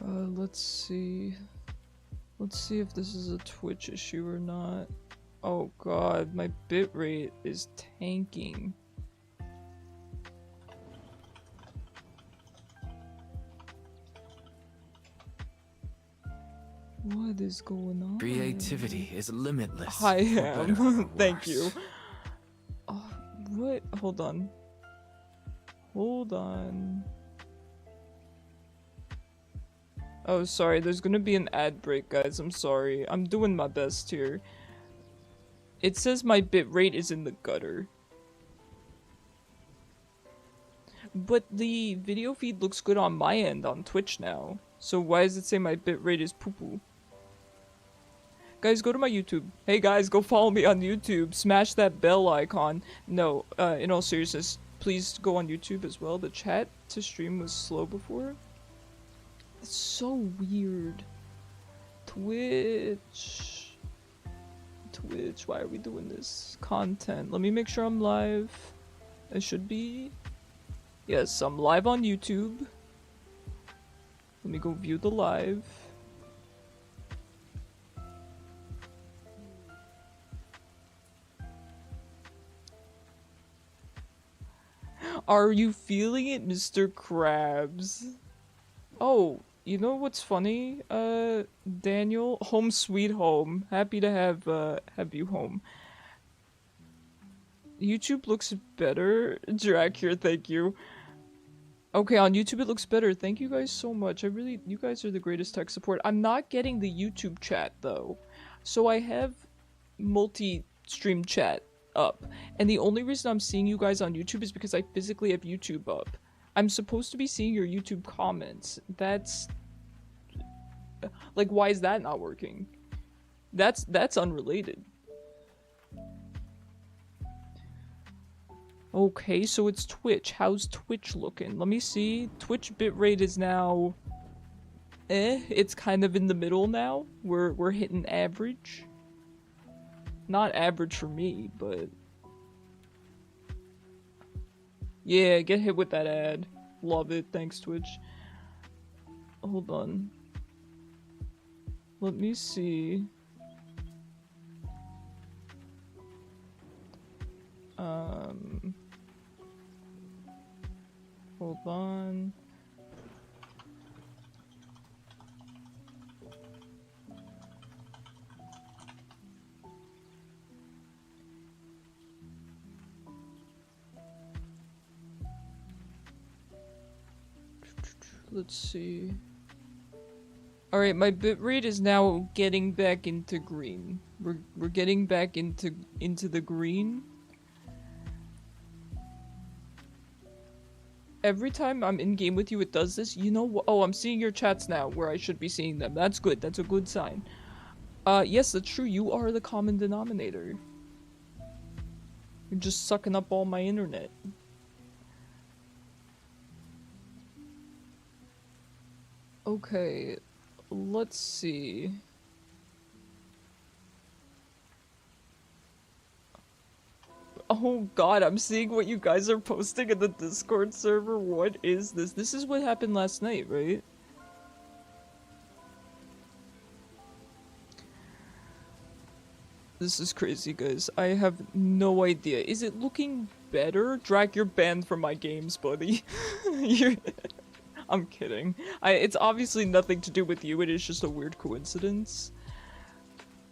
Let's see. Let's see if this is a Twitch issue or not. Oh god, my bitrate is tanking. What is going on? Creativity is limitless. I am. Thank you. Worse. Oh, what? Hold on. Hold on. Oh, sorry. There's gonna be an ad break, guys. I'm sorry. I'm doing my best here. It says my bitrate is in the gutter. But the video feed looks good on my end on Twitch now. So why does it say my bitrate is poo-poo? Guys, go to my YouTube. Hey guys, go follow me on YouTube. Smash that bell icon. No, in all seriousness, please go on YouTube as well. The chat to stream was slow before. It's so weird. Twitch, why are we doing this? Content. Let me make sure I'm live. I should be. Yes, I'm live on YouTube. Let me go view the live. Are you feeling it, Mr. Krabs? Oh, you know what's funny? Daniel, home sweet home. Happy to have you home. YouTube looks better. Drac here, thank you. Okay, on YouTube it looks better. Thank you guys so much. You guys are the greatest tech support. I'm not getting the YouTube chat though. So I have multi-stream chat up. And the only reason I'm seeing you guys on YouTube is because I physically have YouTube up. I'm supposed to be seeing your YouTube comments. That's... like, why is that not working? That's unrelated. Okay, so it's Twitch. How's Twitch looking? Let me see. Twitch bitrate is now... it's kind of in the middle now. We're hitting average. Not average for me, but... yeah, get hit with that ad. Love it. Thanks, Twitch. Hold on. Let me see. Hold on. Let's see. Alright, my bitrate is now getting back into green. We're getting back into the green. Every time I'm in game with you, it does this. You know what? Oh, I'm seeing your chats now where I should be seeing them. That's good. That's a good sign. Yes, that's true. You are the common denominator. You're just sucking up all my internet. Okay, let's see. Oh god, I'm seeing what you guys are posting in the Discord server. What is this? This is what happened last night, right? This is crazy, guys. I have no idea. Is it looking better? Drag, you're banned from my games, buddy. You're... I'm kidding. It's obviously nothing to do with you, it is just a weird coincidence.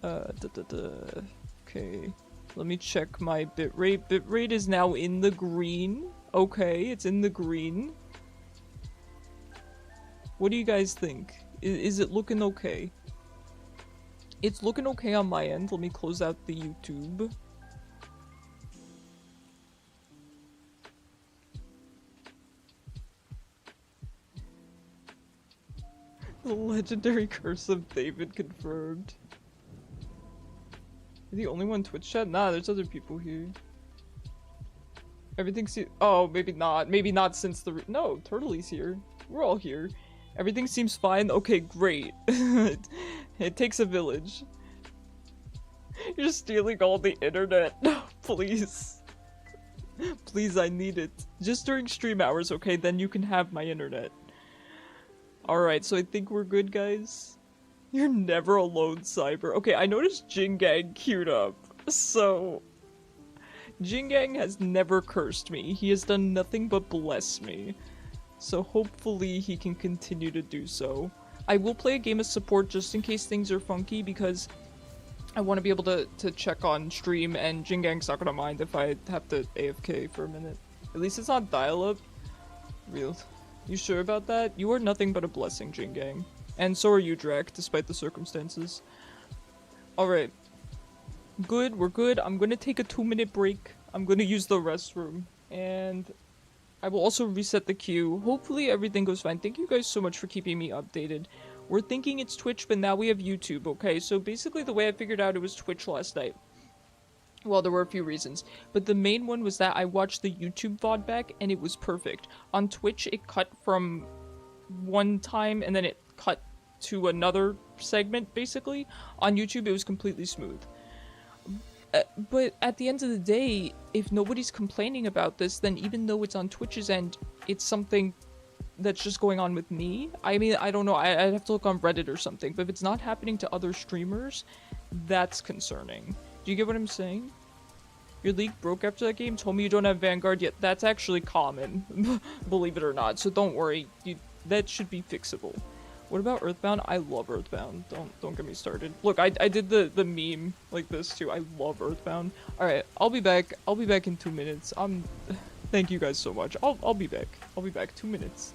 Okay. Let me check my bitrate. Bitrate is now in the green. Okay, it's in the green. What do you guys think? Is it looking okay? It's looking okay on my end. Let me close out the YouTube. The legendary curse of David confirmed. You're the only one Twitch chat? Nah, there's other people here. Everything seems- oh, maybe not. Maybe not since the- no, Turtley's here. We're all here. Everything seems fine. Okay, great. It takes a village. You're stealing all the internet. Please. Please, I need it. Just during stream hours, okay? Then you can have my internet. Alright, so I think we're good, guys. You're never alone, Cyber. Okay, I noticed Jingang queued up. So, Jingang has never cursed me. He has done nothing but bless me. So hopefully he can continue to do so. I will play a game of support just in case things are funky because I want to be able to check on stream, and Jingang's not gonna mind if I have to AFK for a minute. At least it's not dial-up. Real. You sure about that? You are nothing but a blessing, Jingang. And so are you, Drac, despite the circumstances. Alright. Good, we're good. I'm gonna take a 2-minute break. I'm gonna use the restroom. And I will also reset the queue. Hopefully everything goes fine. Thank you guys so much for keeping me updated. We're thinking it's Twitch, but now we have YouTube, okay? So basically the way I figured out it was Twitch last night. Well, there were a few reasons, but the main one was that I watched the YouTube VOD back and it was perfect. On Twitch, it cut from one time and then it cut to another segment, basically. On YouTube, it was completely smooth. But at the end of the day, if nobody's complaining about this, then even though it's on Twitch's end, it's something that's just going on with me. I mean, I don't know, I'd have to look on Reddit or something, but if it's not happening to other streamers, that's concerning. Do you get what I'm saying? Your league broke after that game? Told me you don't have Vanguard yet. That's actually common, believe it or not, so don't worry. That should be fixable. What about Earthbound? I love Earthbound. Don't get me started. Look, I did the meme like this too. I love Earthbound. Alright, I'll be back. I'll be back in 2 minutes. Thank you guys so much. I'll be back. I'll be back. 2 minutes.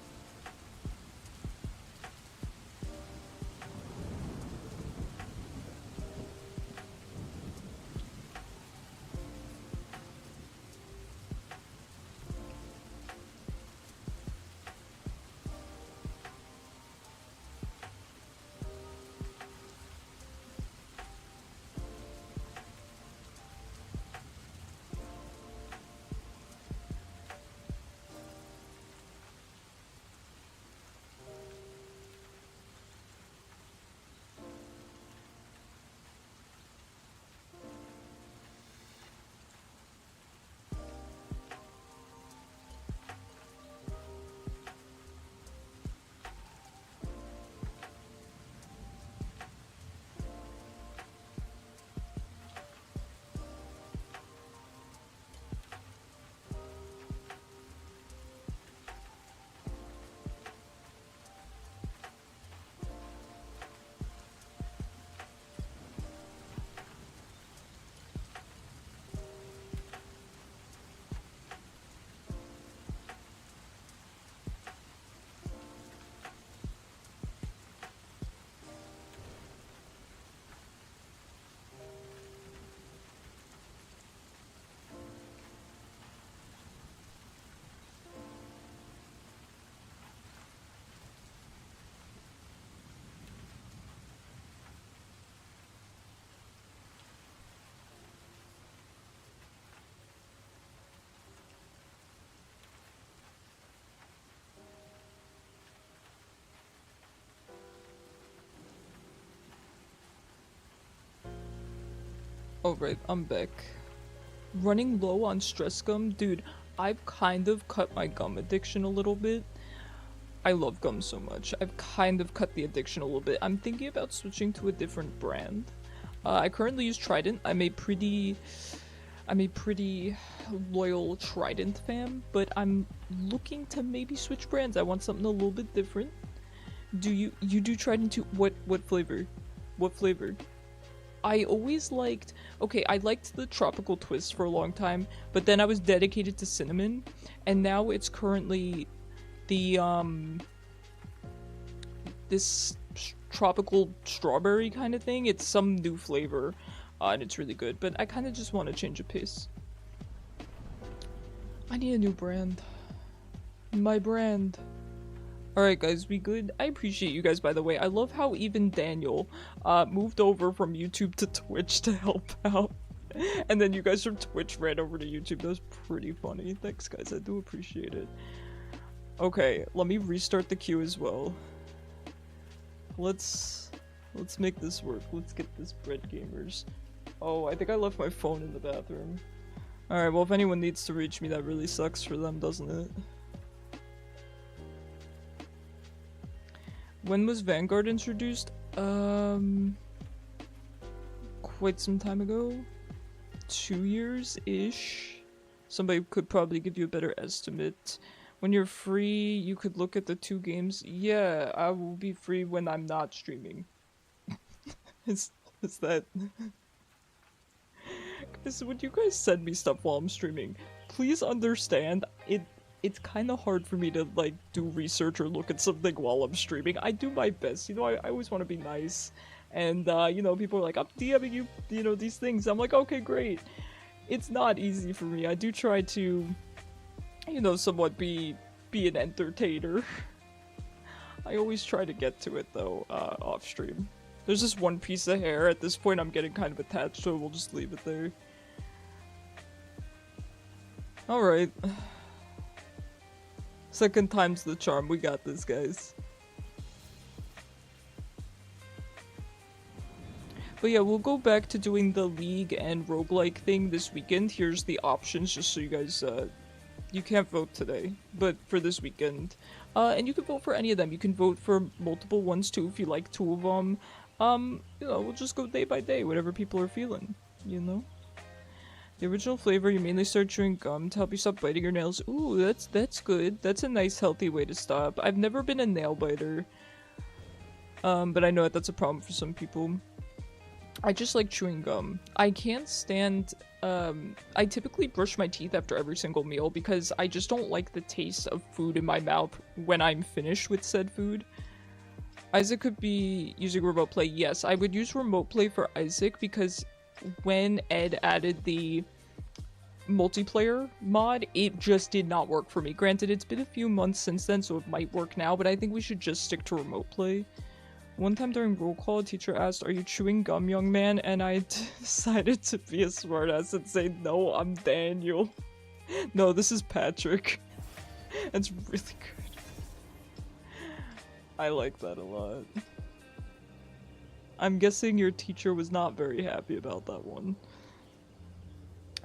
Alright, I'm back. Running low on stress gum? Dude, I've kind of cut my gum addiction a little bit. I love gum so much. I've kind of cut the addiction a little bit. I'm thinking about switching to a different brand. I currently use Trident. I'm a pretty loyal Trident fan, but I'm looking to maybe switch brands. I want something a little bit different. Do you do Trident too? What flavor? What flavor? I always liked, okay, I liked the tropical twist for a long time, but then I was dedicated to cinnamon, and now it's currently the, this tropical strawberry kind of thing. It's some new flavor, and it's really good, but I kind of just want to change of pace. I need a new brand. My brand. Alright guys, we good? I appreciate you guys, by the way. I love how even Daniel moved over from YouTube to Twitch to help out. And then you guys from Twitch ran over to YouTube. That was pretty funny. Thanks guys, I do appreciate it. Okay, let me restart the queue as well. Let's make this work. Let's get this bread, gamers. Oh, I think I left my phone in the bathroom. Alright, well if anyone needs to reach me, that really sucks for them, doesn't it? When was Vanguard introduced? Quite some time ago. 2 years-ish. Somebody could probably give you a better estimate. When you're free, you could look at the 2 games. Yeah, I will be free when I'm not streaming. is that... Guys, when you guys send me stuff while I'm streaming, please understand, it's kind of hard for me to, like, do research or look at something while I'm streaming. I do my best, you know, I always want to be nice. And, you know, people are like, I'm DMing you, you know, these things. I'm like, okay, great. It's not easy for me. I do try to, you know, somewhat be an entertainer. I always try to get to it, though, off stream. There's just one piece of hair. At this point, I'm getting kind of attached, so we'll just leave it there. Alright. Second time's the charm. We got this, guys. But yeah, we'll go back to doing the League and roguelike thing this weekend. Here's the options, just so you guys, you can't vote today, but for this weekend. And you can vote for any of them. You can vote for multiple ones too, if you like 2 of them. You know, we'll just go day by day, whatever people are feeling, you know? The original flavor, you mainly start chewing gum to help you stop biting your nails. Ooh, that's good. That's a nice, healthy way to stop. I've never been a nail biter. But I know that that's a problem for some people. I just like chewing gum. I can't stand, I typically brush my teeth after every single meal because I just don't like the taste of food in my mouth when I'm finished with said food. Isaac could be using remote play. Yes, I would use remote play for Isaac because when Ed added the multiplayer mod, it just did not work for me. Granted, it's been a few months since then, so it might work now, but I think we should just stick to remote play. One time during roll call, a teacher asked, "Are you chewing gum, young man?" And I decided to be a smartass and say, "No, I'm Daniel." No, this is Patrick. It's really good. I like that a lot. I'm guessing your teacher was not very happy about that one.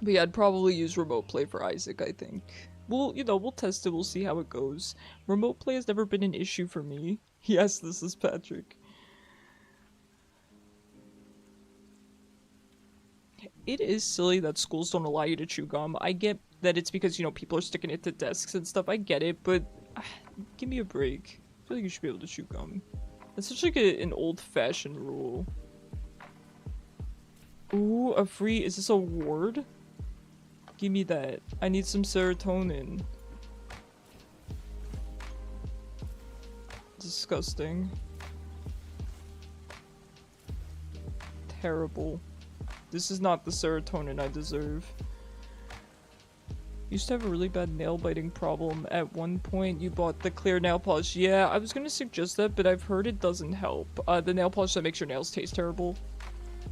But yeah, I'd probably use remote play for Isaac, I think. We'll test it, we'll see how it goes. Remote play has never been an issue for me. Yes, this is Patrick. It is silly that schools don't allow you to chew gum. I get that it's because, you know, people are sticking it to desks and stuff. I get it, but give me a break. I feel like you should be able to chew gum. It's such like an old-fashioned rule. Ooh, a free... Is this a ward? Give me that. I need some serotonin. Disgusting. Terrible. This is not the serotonin I deserve. Used to have a really bad nail biting problem. At one point, you bought the clear nail polish. Yeah, I was gonna suggest that, but I've heard it doesn't help. The nail polish that makes your nails taste terrible.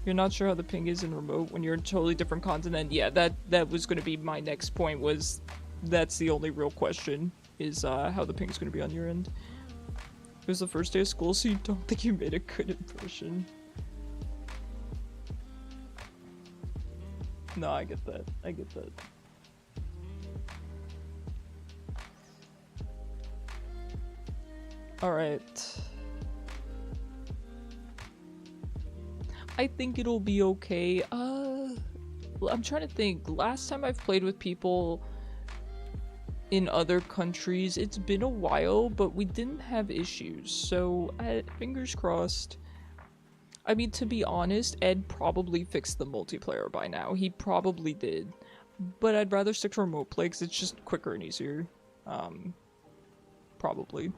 You're not sure how the ping is in remote when you're in a totally different continent. Yeah, that was gonna be my next point, was that's the only real question, is how the ping is gonna be on your end. It was the first day of school, so you don't think you made a good impression. No, I get that. I get that. Alright. I think it'll be okay. I'm trying to think. Last time I've played with people in other countries, it's been a while, but we didn't have issues. So, fingers crossed. I mean, to be honest, Ed probably fixed the multiplayer by now. He probably did. But I'd rather stick to remote play because it's just quicker and easier. Probably.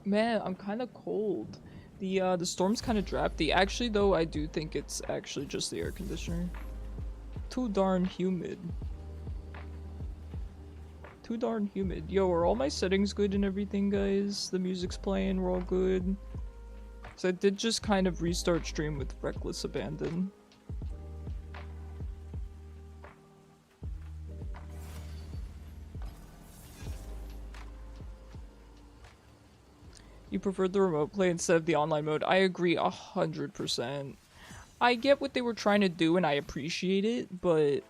Man, I'm kind of cold. The storm's kind of drafty. Actually, though, I do think it's actually just the air conditioner. Too darn humid. Too darn humid. Yo, are all my settings good and everything, guys? The music's playing, we're all good. So I did just kind of restart stream with reckless abandon. You preferred the remote play instead of the online mode. I agree 100%. I get what they were trying to do and I appreciate it, but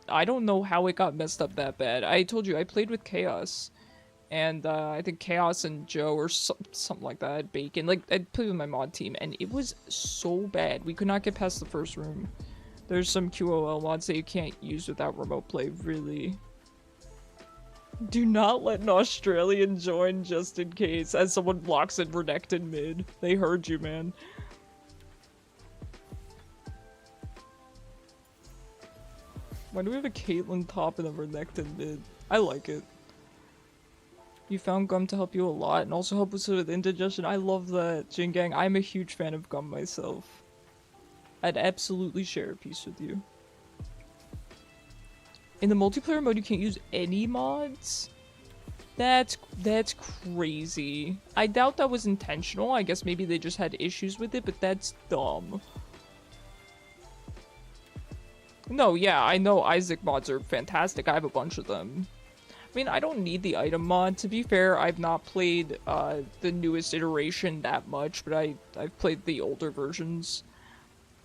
I don't know how it got messed up that bad. I told you, I played with Chaos, and I think Chaos and Joe or something like that, Bacon. Like, I played with my mod team, and it was so bad. We could not get past the first room. There's some QOL mods that you can't use without remote play, really. Do not let an Australian join just in case, as someone blocks in Renekton mid. They heard you, man. Why do we have a Caitlyn top and a Renekton mid? I like it. You found Gum to help you a lot and also help us with indigestion. I love that, Jingang. I'm a huge fan of Gum myself. I'd absolutely share a piece with you. In the multiplayer mode, you can't use any mods? That's crazy. I doubt that was intentional. I guess maybe they just had issues with it, but that's dumb. No, yeah, I know Isaac mods are fantastic. I have a bunch of them. I mean, I don't need the item mod. To be fair, I've not played the newest iteration that much, but I've played the older versions.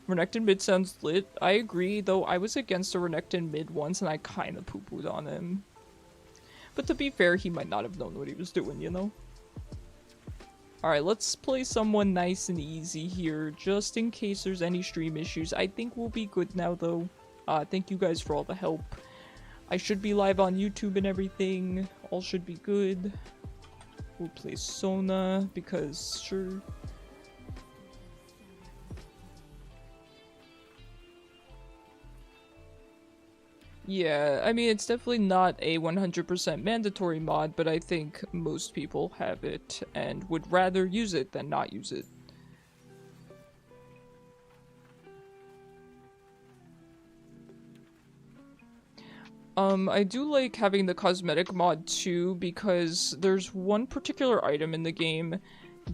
Renekton mid sounds lit. I agree, though I was against a Renekton mid once and I kind of poo-pooed on him. But to be fair, he might not have known what he was doing, you know? Alright, let's play someone nice and easy here, just in case there's any stream issues. I think we'll be good now, though. Thank you guys for all the help. I should be live on YouTube and everything. All should be good. We'll play Sona, because sure. Yeah, I mean, it's definitely not a 100% mandatory mod, but I think most people have it and would rather use it than not use it. I do like having the cosmetic mod too, because there's one particular item in the game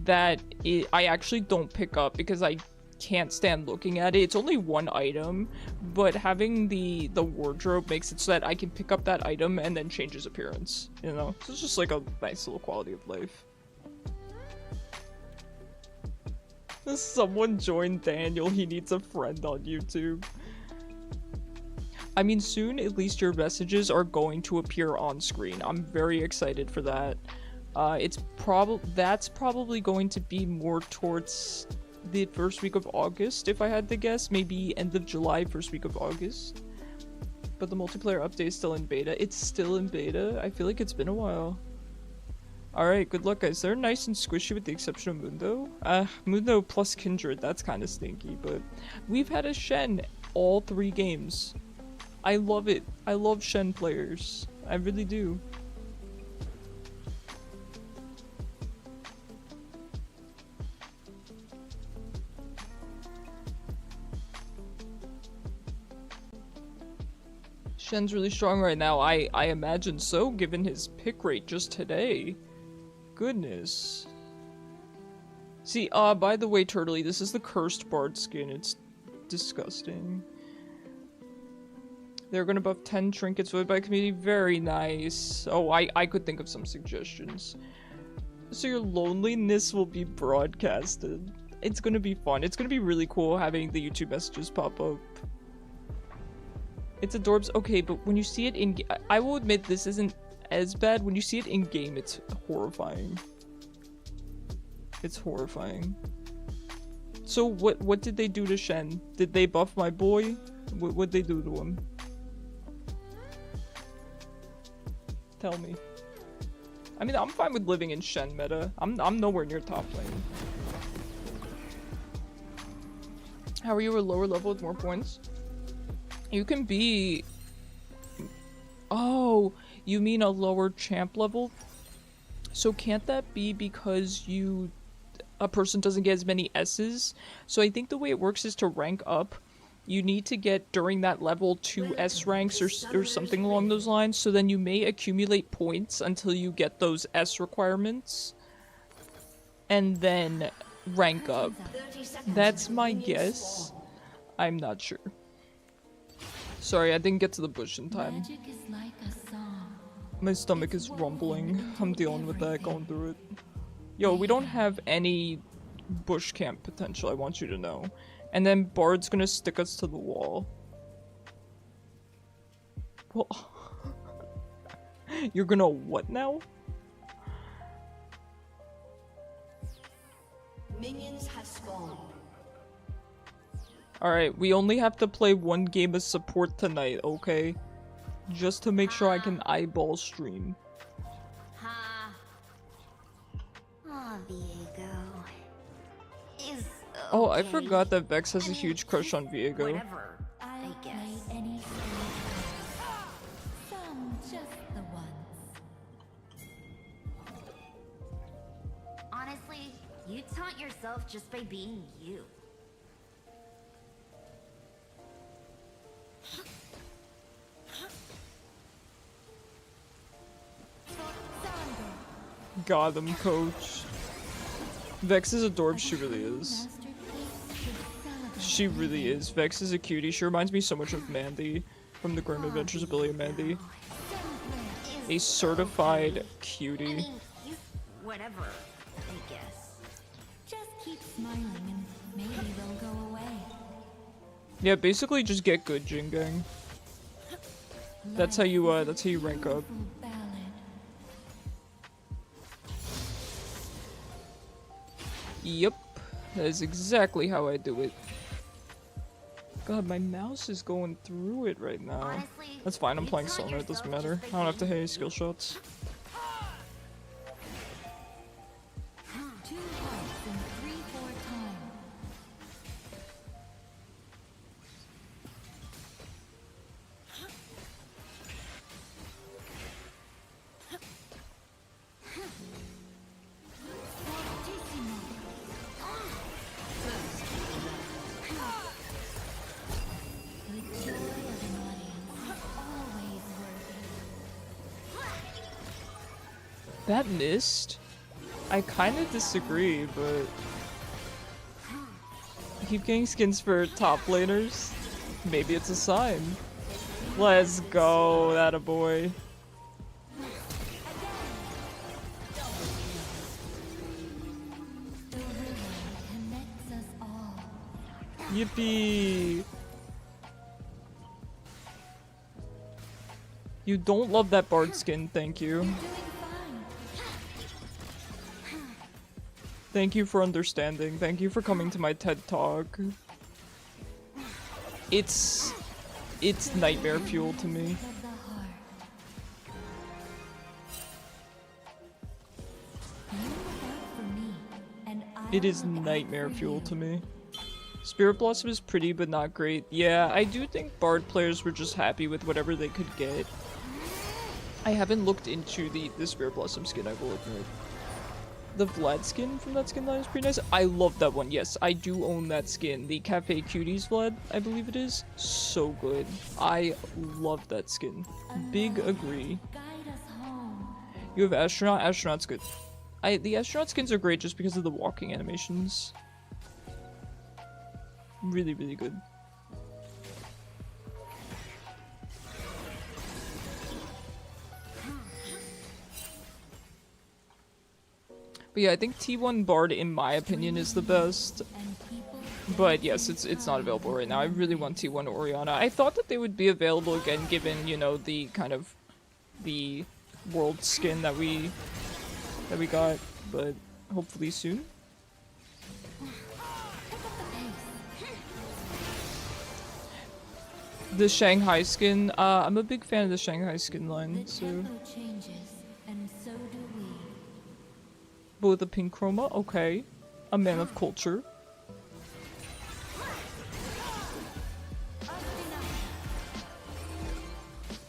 that I actually don't pick up because I can't stand looking at it. It's only one item, but having the wardrobe makes it so that I can pick up that item and then change his appearance, you know? So it's just like a nice little quality of life. Someone joined Daniel, he needs a friend on YouTube. I mean, soon at least your messages are going to appear on screen. I'm very excited for that. That's probably going to be more towards the first week of August, if I had to guess. Maybe end of July, first week of August. But the multiplayer update is still in beta. It's still in beta? I feel like it's been a while. Alright, good luck guys. They're nice and squishy with the exception of Mundo. Mundo plus Kindred, that's kind of stinky, but we've had a Shen all 3 games. I love it. I love Shen players. I really do. Shen's really strong right now. I imagine so, given his pick rate just today. Goodness. See, by the way, Turtley, this is the cursed bard skin. It's disgusting. They're gonna buff 10 trinkets voted by community. Very nice. Oh, I could think of some suggestions. So your loneliness will be broadcasted. It's gonna be fun. It's gonna be really cool having the YouTube messages pop up. It's adorbs. Okay, but when you see it in... I will admit this isn't as bad. When you see it in-game, it's horrifying. It's horrifying. So what did they do to Shen? Did they buff my boy? What'd they do to him? Tell me. I mean, I'm fine with living in Shen meta. I'm nowhere near top lane. How are you a lower level with more points? You can be... Oh, you mean a lower champ level? So can't that be because a person doesn't get as many S's? So I think the way it works is to rank up. You need to get, during that level, 2 S ranks or something along those lines, so then you may accumulate points until you get those S requirements, and then rank up. That's my guess. I'm not sure. Sorry, I didn't get to the bush in time. My stomach is rumbling. I'm dealing with that, going through it. Yo, we don't have any bush camp potential, I want you to know. And then Bard's gonna stick us to the wall. Well, you're gonna what now? Alright, we only have to play one game of support tonight, okay? Just to make sure I can eyeball stream. Oh, I forgot that Vex has a huge crush on Viego. Whatever, I guess. Some just the ones. Honestly, you taunt yourself just by being you. Got him, coach. Vex is adorbs, she really is. She really is. Vex is a cutie. She reminds me so much of Mandy from the Grim Adventures of Billy and Mandy. A certified cutie. I mean, he's whatever, I guess. Just keep smiling and maybe they'll go away. Yeah, basically just get good, Jin Gang. That's how you rank up. Yep, that is exactly how I do it. God, my mouse is going through it right now. Honestly, That's fine, I'm playing Sona, it doesn't matter. I don't have to hit any skill shots. 2 hearts in 3/4 time. The joy of an audience is always worth it. That missed? I kind of disagree, but... You keep getting skins for top laners? Maybe it's a sign. Let's go, that a boy. The river connects us all. Yippee! You don't love that Bard skin, thank you. Doing fine. Thank you for understanding. Thank you for coming to my TED Talk. It's nightmare fuel to me. Of the heart. You look out for me, and I It is look out nightmare for fuel you. to me. Spirit Blossom is pretty but not great. Yeah, I do think Bard players were just happy with whatever they could get. I haven't looked into the Spirit Blossom skin, I will admit. The Vlad skin from that skin line is pretty nice. I love that one. Yes, I do own that skin. The Cafe Cuties Vlad, I believe it is. So good. I love that skin. Big agree. Guide us home. You have Astronaut? Astronaut's good. The Astronaut skins are great just because of the walking animations. Really, really good. But yeah, I think T1 Bard, in my opinion, is the best. And people But yes, it's not available right now. I really want T1 Orianna. I thought that they would be available again, given, you know, the kind of the world skin that we got, but hopefully soon. The Shanghai skin, I'm a big fan of the Shanghai skin line, the so tempo changes, and so do we. both a pink chroma, okay. A man of culture.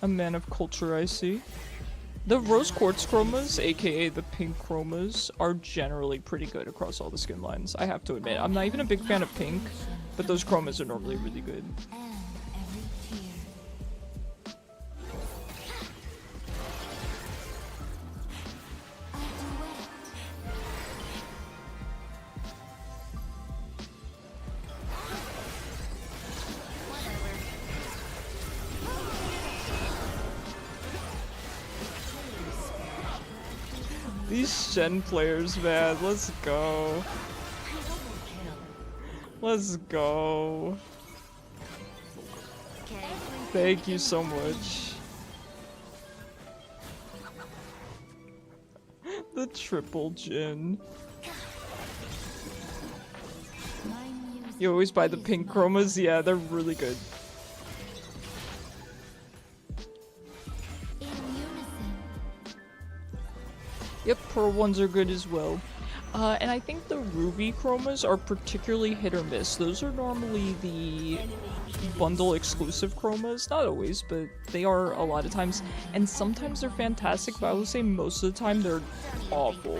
A man of culture, I see. The rose quartz chromas, aka the pink chromas, are generally pretty good across all the skin lines, I have to admit. I'm not even a big fan of pink, but those chromas are normally really good. And every tear. A duet. These Shen players, man, let's go. Let's go. Okay. Thank you so much. The triple Jin. You always buy the pink chromas? Yeah, they're really good. In unison. Yep, pearl ones are good as well. And I think the ruby chromas are particularly hit or miss. Those are normally the bundle exclusive chromas. Not always, but they are a lot of times. And sometimes they're fantastic, but I would say most of the time they're awful.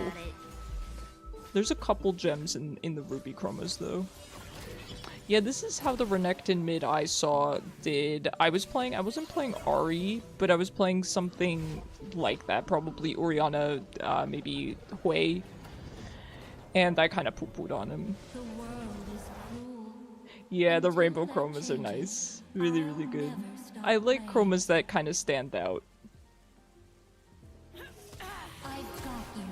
There's a couple gems in the ruby chromas though. Yeah, this is how the Renekton mid I saw did. I wasn't playing Ahri, but I was playing something like that. Probably Orianna, maybe Hwei. And I kind of poo-pooed on him. The world is cruel. Yeah, the rainbow chromas are nice. Really, really good. I like chromas that kind of stand out. I've got you.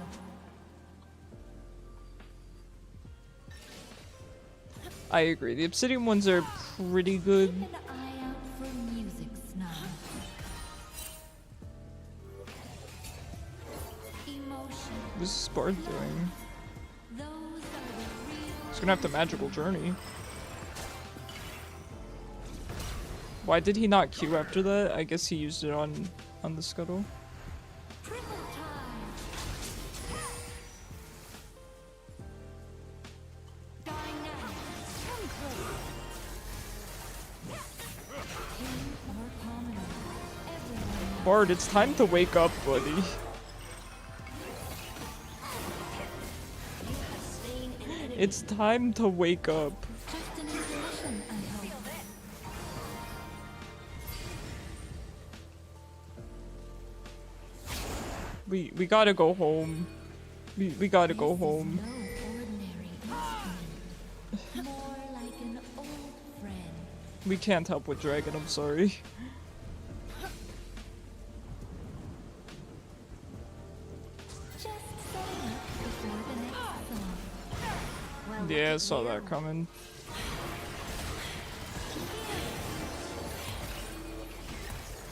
I agree. The obsidian ones are pretty good. Keep an eye out for music snob. Emotion. What's this bard doing? Those are the real. He's gonna have to magical journey. Why did he not Q after that? I guess he used it on the scuttle. Triple time. Dynamic. King or commoner. Everyone Bard, it's time to wake up, buddy. It's time to wake up. just an intuition, I hope. We gotta go home. We gotta go home. No ordinary instrument. More like an old friend. We can't help with Dragon, I'm sorry. Just setting up before the next song. Well, Yeah, I saw that coming.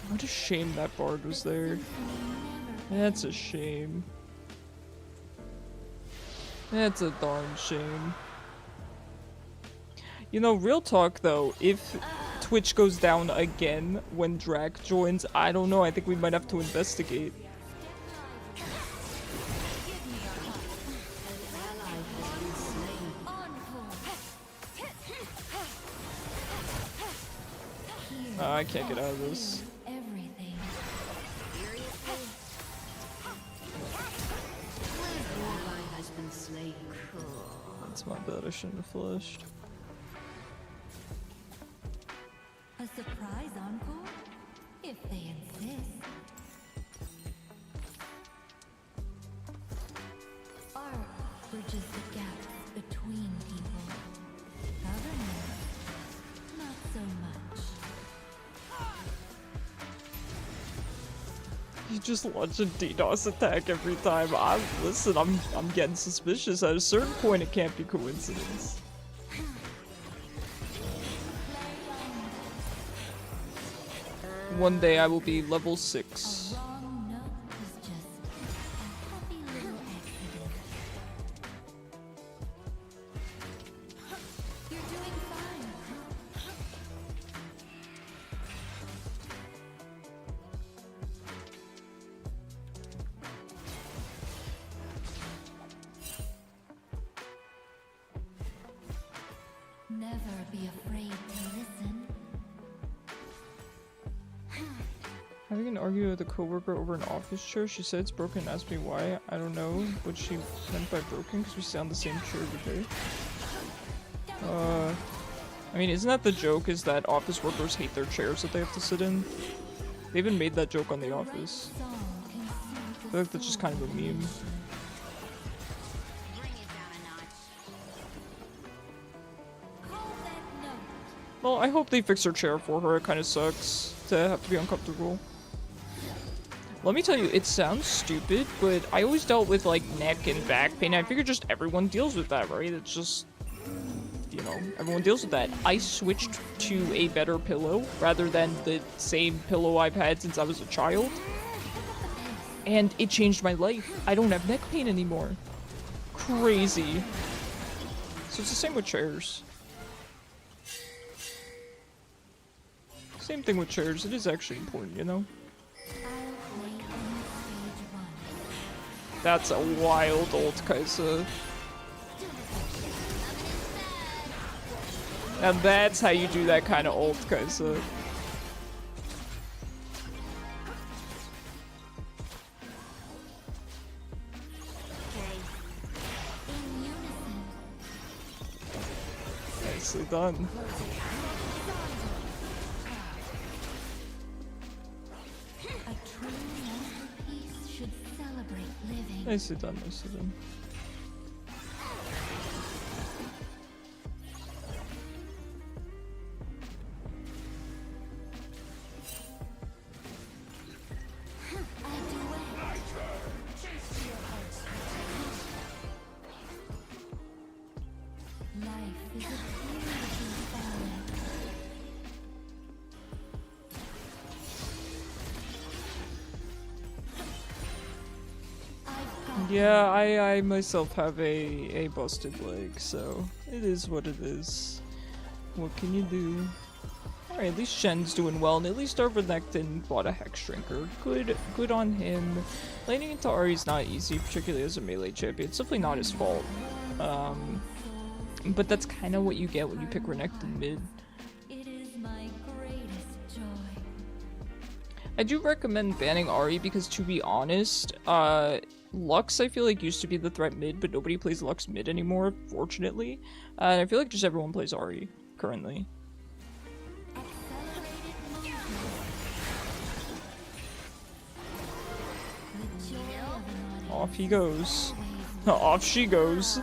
What a shame that bard was there. That's a shame. That's a darn shame. You know, real talk though, if Twitch goes down again when Drac joins, I don't know, I think we might have to investigate. I can't get out of this. Everything. That's my bad, I shouldn't have flushed. A surprise encore? If they insist. Art bridges the gaps between people. Government, not so much. You just launch a DDoS attack every time. Listen, I'm getting suspicious. At a certain point, it can't be coincidence. One day I will be level 6. Wrong note is just a happy little accident. You're doing fine. Never be afraid to listen. Having an argument with a coworker over an office chair. She said it's broken and asked me why. I don't know what she meant by broken because we sit on the same chair every day. I mean, isn't that the joke? Is that office workers hate their chairs that they have to sit in? They even made that joke on The Office. I feel like that's just kind of a meme. Well, I hope they fix her chair for her. It kind of sucks to have to be uncomfortable. Let me tell you, it sounds stupid, but I always dealt with like neck and back pain. I figured just everyone deals with that, right? It's just, you know, everyone deals with that. I switched to a better pillow rather than the same pillow I've had since I was a child. And it changed my life. I don't have neck pain anymore. Crazy. So it's the same with chairs. Same thing with chairs, it is actually important, you know? That's a wild old Kaisa. And that's how you do that kind of old Kaisa. Nicely done. Nicely done, nicely done. Yeah, I myself have a busted leg, so it is what it is. What can you do? Alright, at least Shen's doing well, and at least Arvenectin bought a Hex Drinker. Good on him. Laning into Ahri is not easy, particularly as a melee champion. It's definitely not his fault. But that's kind of what you get when you pick Renekton mid. It is my greatest joy. I do recommend banning Ahri because, to be honest, Lux, I feel like, used to be the threat mid, but nobody plays Lux mid anymore, fortunately. And I feel like just everyone plays Ahri, currently. Off he goes. Off she goes.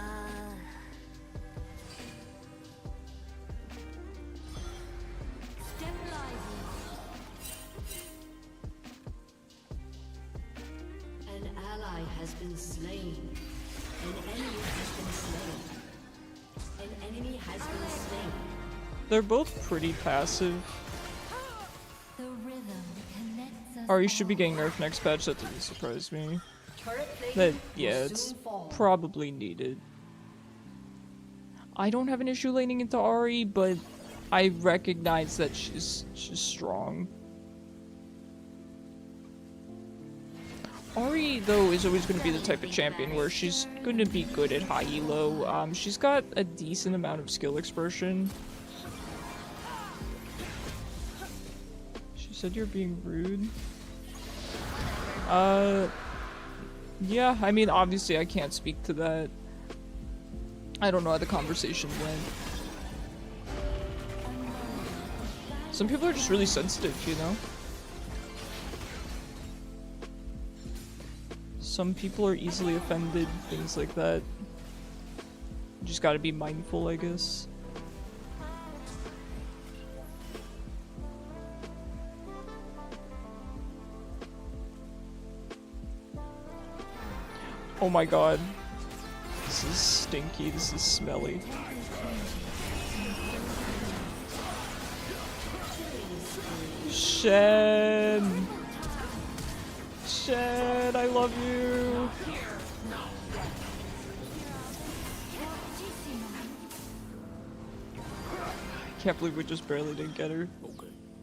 They're both pretty passive. Ahri should be getting nerfed next patch, that doesn't surprise me. But yeah, it's probably needed. I don't have an issue laning into Ahri, but I recognize that she's strong. Ahri, though, is always going to be the type of champion where she's going to be good at high elo. She's got a decent amount of skill expression. She said you're being rude. Yeah, I mean, obviously I can't speak to that. I don't know how the conversation went. Some people are just really sensitive, you know? Some people are easily offended, things like that. You just gotta be mindful, I guess. Oh my god. This is stinky, this is smelly. Shen! Shen, I love you! I can't believe we just barely didn't get her.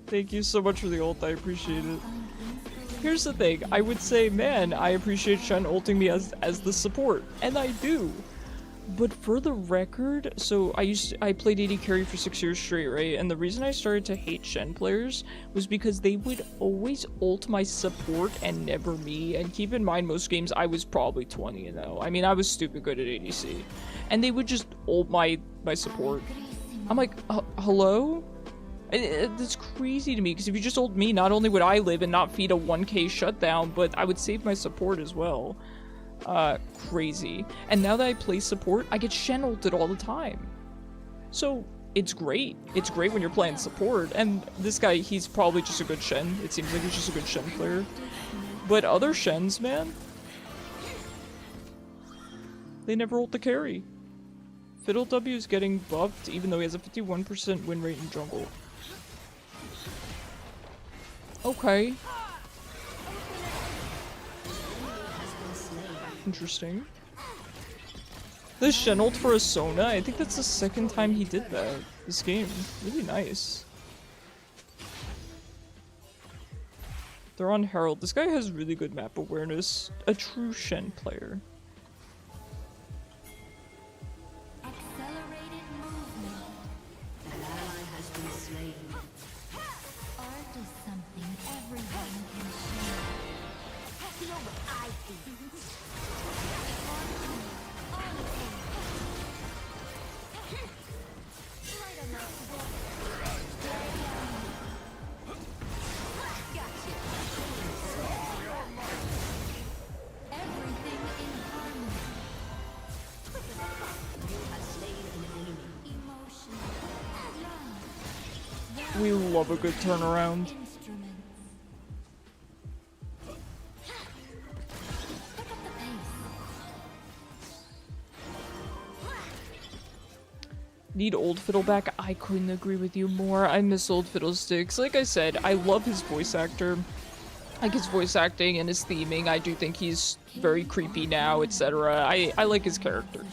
Thank you so much for the ult, I appreciate it. Here's the thing, I would say, man, I appreciate Shen ulting me as the support, and I do. But for the record, so I played AD carry for 6 years straight, right? And the reason I started to hate Shen players was because they would always ult my support and never me. And keep in mind, most games I was probably 20-0. I mean, I was stupid good at ADC. And they would just ult my support. I'm like, hello? That's crazy to me, because if you just ult me, not only would I live and not feed a 1k shutdown, but I would save my support as well. Crazy. And now that I play support, I get Shen ulted all the time. So, it's great. It's great when you're playing support, and this guy, he's probably just a good Shen. It seems like he's just a good Shen player. But other Shens, man, they never ult the carry. Fiddle W is getting buffed, even though he has a 51% win rate in jungle. Okay. Interesting. The Shen ult for a Sona, I think that's the second time he did that this game. Really nice. They're on Herald. This guy has really good map awareness. A true Shen player. Accelerated movement. An ally has been slain. Art is something everyone can share. Feel what I feel. Light 'em up. Gotcha. Everything in harmony. You have slain an enemy. Emotion. Love. We love a good turnaround. Instruments. Pick up the pace. Need Old Fiddle back? I couldn't agree with you more. I miss Old Fiddlesticks. Like I said, I love his voice actor. Like his voice acting and his theming. I do think he's very creepy now, etc. I like his character.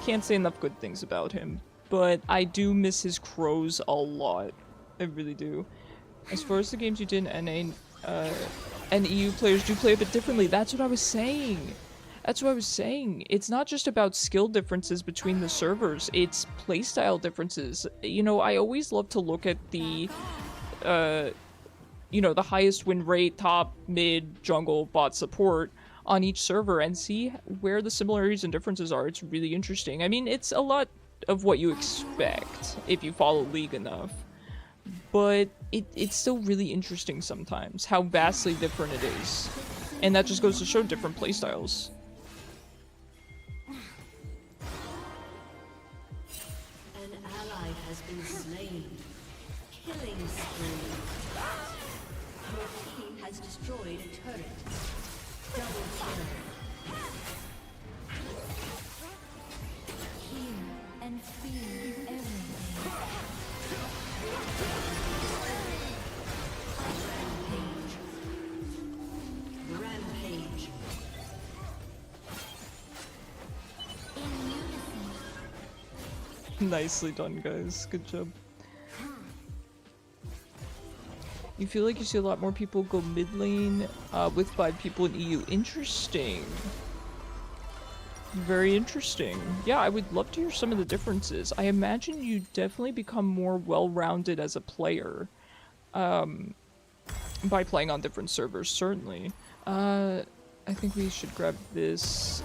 Can't say enough good things about him. But I do miss his crows a lot. I really do. As far as the games you did in NA, and EU players do play a bit differently. That's what I was saying. That's what I was saying. It's not just about skill differences between the servers, it's playstyle differences. You know, I always love to look at the, you know, the highest win rate, top, mid, jungle, bot support on each server and see where the similarities and differences are. It's really interesting. I mean, it's a lot of what you expect if you follow League enough. But it's still really interesting sometimes how vastly different it is. And that just goes to show different playstyles. An ally has been slain. Killing spree. Your team has destroyed a turret. Double kill. Hear and feel everything. Rampage. In unison. Nicely done, guys. Good job. You feel like you see a lot more people go mid lane with 5 people in EU. Interesting. Very interesting. Yeah, I would love to hear some of the differences. I imagine you definitely become more well-rounded as a player by playing on different servers, certainly. I think we should grab this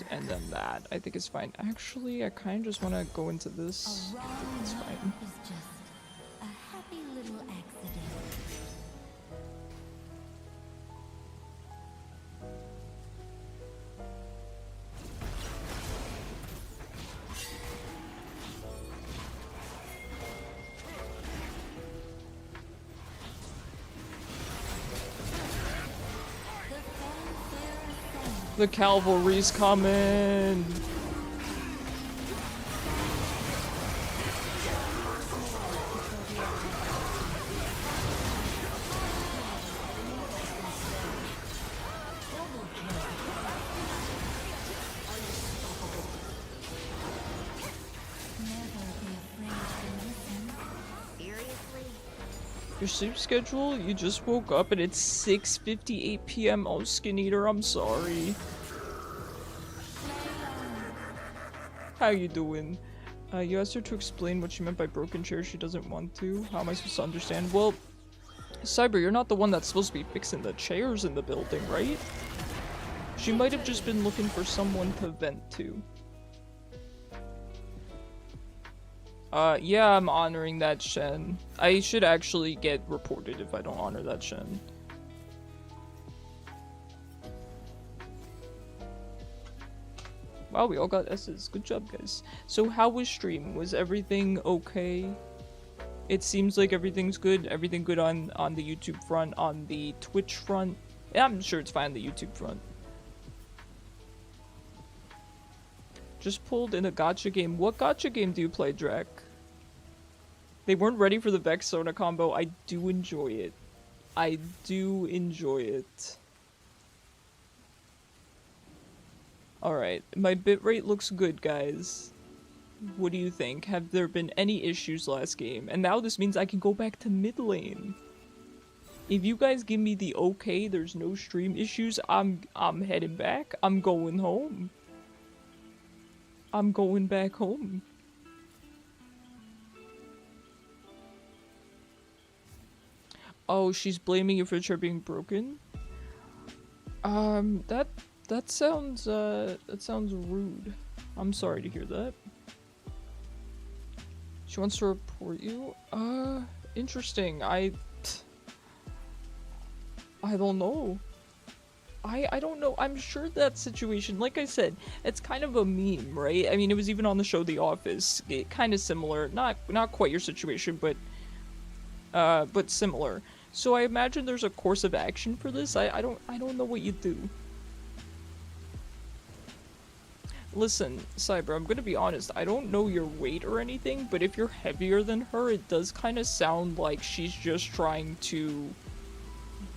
and then that. I think it's fine. Actually, I kind of just want to go into this. I think it's fine. Is just a happy little accident. The cavalry's coming! Your sleep schedule? You just woke up and it's 6:58 p.m. Oh, Skin Eater, I'm sorry. How you doing? You asked her to explain what she meant by broken chair. She doesn't want to. How am I supposed to understand? Well, Cyber, you're not the one that's supposed to be fixing the chairs in the building, right? She might have just been looking for someone to vent to. Yeah, I'm honoring that, Shen. I should actually get reported if I don't honor that, Shen. Wow, we all got S's. Good job, guys. So how was stream? Was everything okay? It seems like everything's good. Everything good on the YouTube front, on the Twitch front. Yeah, I'm sure it's fine on the YouTube front. Just pulled in a gacha game. What gacha game do you play, Drek? They weren't ready for the Vex Sona combo. I do enjoy it. I do enjoy it. Alright, my bitrate looks good, guys. What do you think? Have there been any issues last game? And now this means I can go back to mid lane. If you guys give me the okay, there's no stream issues, I'm heading back. I'm going home. I'm going back home. Oh, she's blaming you for the chair being broken? That sounds rude. I'm sorry to hear that. She wants to report you? Interesting. I don't know. I don't know. I'm sure that situation, like I said, it's kind of a meme, right? I mean, it was even on the show The Office. Kind of similar. Not quite your situation, but similar. So I imagine there's a course of action for this. I don't know what you do. Listen, Cyber, I'm gonna be honest, I don't know your weight or anything, but if you're heavier than her, it does kind of sound like she's just trying to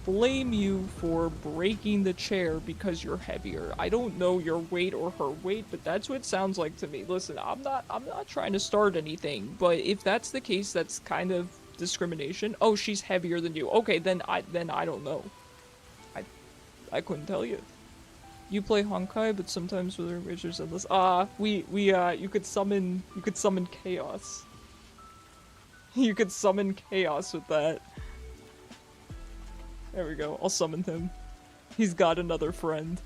blame you for breaking the chair because you're heavier. I don't know your weight or her weight, but that's what it sounds like to me. Listen, I'm not trying to start anything, but if that's the case, that's kind of discrimination. Oh, she's heavier than you. Okay, then I don't know. I couldn't tell you. You play Honkai, but sometimes with Rangers endless. You could summon chaos. You could summon chaos with that. There we go. I'll summon him. He's got another friend.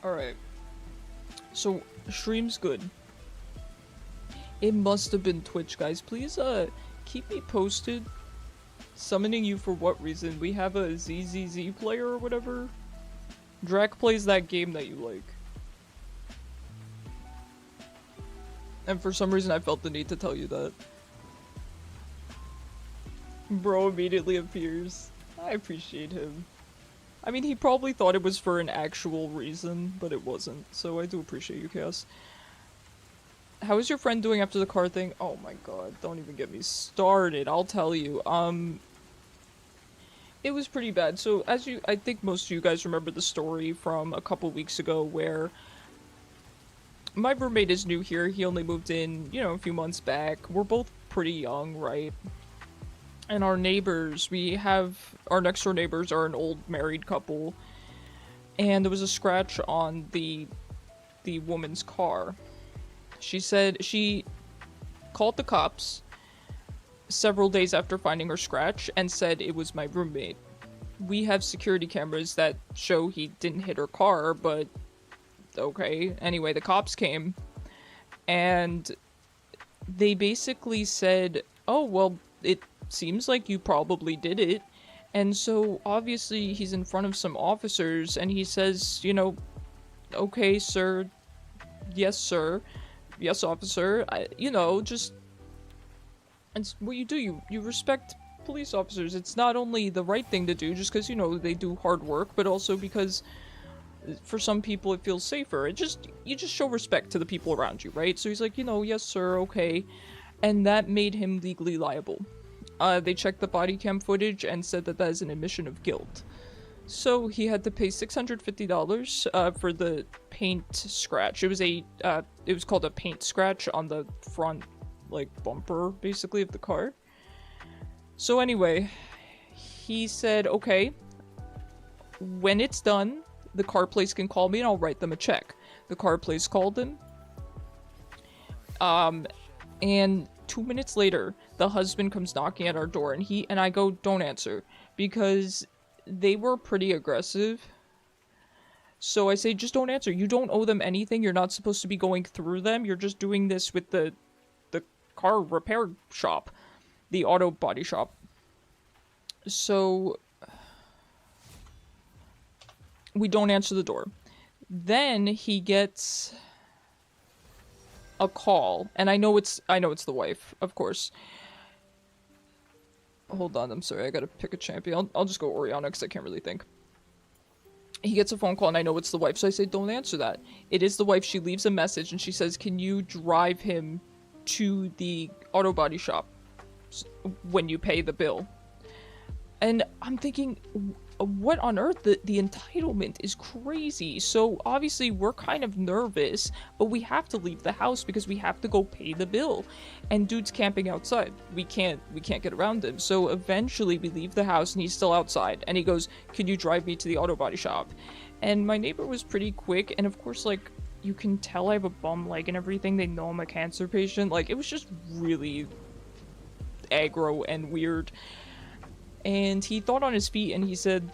Alright. So, stream's good. It must have been Twitch, guys. Please, keep me posted. Summoning you for what reason? We have a ZZZ player or whatever. Drac plays that game that you like. And for some reason I felt the need to tell you that. Bro immediately appears. I appreciate him. I mean, he probably thought it was for an actual reason, but it wasn't. So I do appreciate you, Chaos. How is your friend doing after the car thing? Oh my god, don't even get me started. I'll tell you. It was pretty bad. So I think most of you guys remember the story from a couple weeks ago where my roommate is new here. He only moved in, you know, a few months back. We're both pretty young, right? And our neighbors, our next door neighbors are an old married couple. And there was a scratch on the woman's car. She said she called the cops several days after finding her scratch and said it was my roommate. We have security cameras that show he didn't hit her car, but okay. Anyway, the cops came and they basically said, oh, well, it seems like you probably did it. And so obviously he's in front of some officers and he says, you know, okay, sir. Yes, sir. Yes, officer. You know, just, it's what you do. You respect police officers. It's not only the right thing to do just because, you know, they do hard work, but also because for some people it feels safer. You just show respect to the people around you, right? So he's like, you know, yes, sir, okay. And that made him legally liable. They checked the body cam footage and said that is an admission of guilt. So he had to pay $650 for the paint scratch. It was called a paint scratch on the front, like, bumper, basically, of the car. So anyway, he said, okay, when it's done, the car place can call me and I'll write them a check. The car place called him. And 2 minutes later, the husband comes knocking at our door and I go, don't answer, because they were pretty aggressive. So I say, just don't answer. You don't owe them anything. You're not supposed to be going through them. You're just doing this with the car repair shop, the auto body shop. So we don't answer the door. Then he gets a call, and I know it's the wife, of course. Hold on, I'm sorry, I gotta pick a champion. I'll just go Orianna because I can't really think. He gets a phone call and I know it's the wife, so I say, don't answer that. It is the wife. She leaves a message and she says, can you drive him to the auto body shop when you pay the bill? And I'm thinking, what on earth? The entitlement is crazy. So obviously we're kind of nervous, but we have to leave the house because we have to go pay the bill. And dude's camping outside. We can't get around him. So eventually we leave the house and he's still outside. And he goes, "Can you drive me to the auto body shop?" And my neighbor was pretty quick, and of course, like, you can tell I have a bum leg and everything. They know I'm a cancer patient. Like, it was just really aggro and weird. And he thought on his feet and he said,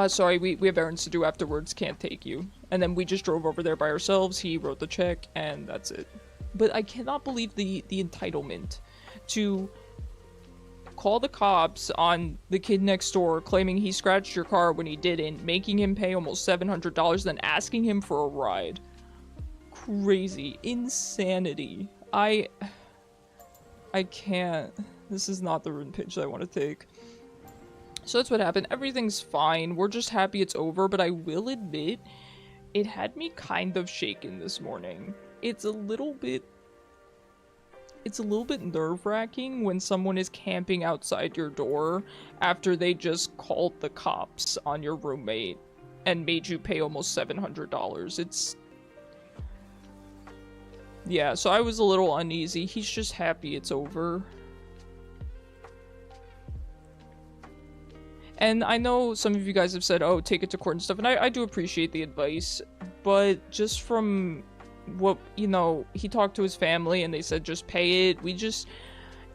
sorry, we have errands to do afterwards, can't take you. And then we just drove over there by ourselves, he wrote the check, and that's it. But I cannot believe the entitlement to call the cops on the kid next door, claiming he scratched your car when he didn't, making him pay almost $700, then asking him for a ride. Crazy. Insanity. I can't. This is not the rune pitch that I want to take. So that's what happened. Everything's fine. We're just happy it's over, but I will admit, it had me kind of shaken this morning. It's a little bit nerve-wracking when someone is camping outside your door after they just called the cops on your roommate and made you pay almost $700. It's... yeah, so I was a little uneasy. He's just happy it's over. And I know some of you guys have said, oh, take it to court and stuff, and I do appreciate the advice, but just from what, you know, he talked to his family and they said just pay it,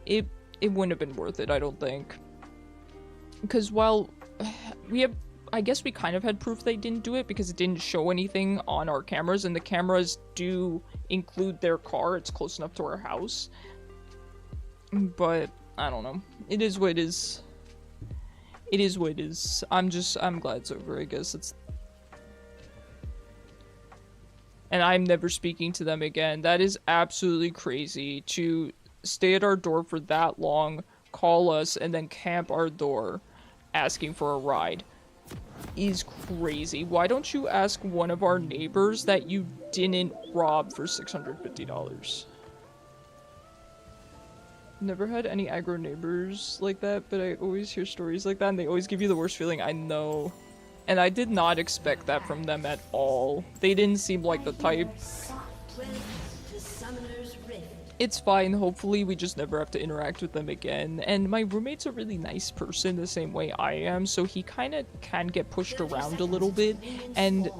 it wouldn't have been worth it, I don't think. Because while I guess we kind of had proof they didn't do it because it didn't show anything on our cameras, and the cameras do include their car, it's close enough to our house. But, I don't know. It is what it is. It is what it is. I'm glad it's over, I guess. And I'm never speaking to them again. That is absolutely crazy to stay at our door for that long, call us, and then camp our door asking for a ride. Is crazy. Why don't you ask one of our neighbors that you didn't rob for $650? Never had any aggro neighbors like that, but I always hear stories like that and they always give you the worst feeling. I know. And I did not expect that from them at all. They didn't seem like the type. It's fine, hopefully we just never have to interact with them again. And my roommate's a really nice person the same way I am, so he kind of can get pushed around a little bit, and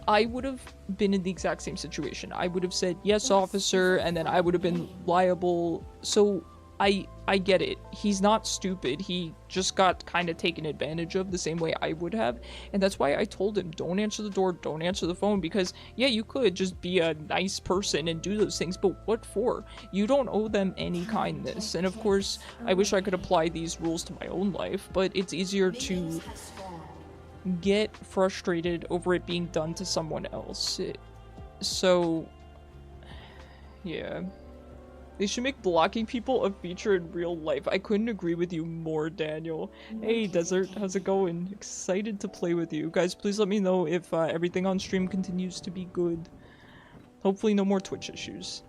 I would have been in the exact same situation. I would have said, yes, officer, and then I would have been liable. So I get it. He's not stupid. He just got kind of taken advantage of the same way I would have. And that's why I told him, don't answer the door, don't answer the phone, because yeah, you could just be a nice person and do those things, but what for? You don't owe them any kindness. And of course, I wish I could apply these rules to my own life, but it's easier to get frustrated over it being done to someone else. So yeah, they should make blocking people a feature in real life. I couldn't agree with you more, Daniel. Hey Desert, how's it going? Excited to play with you guys. Please let me know if everything on stream continues to be good. Hopefully no more Twitch issues.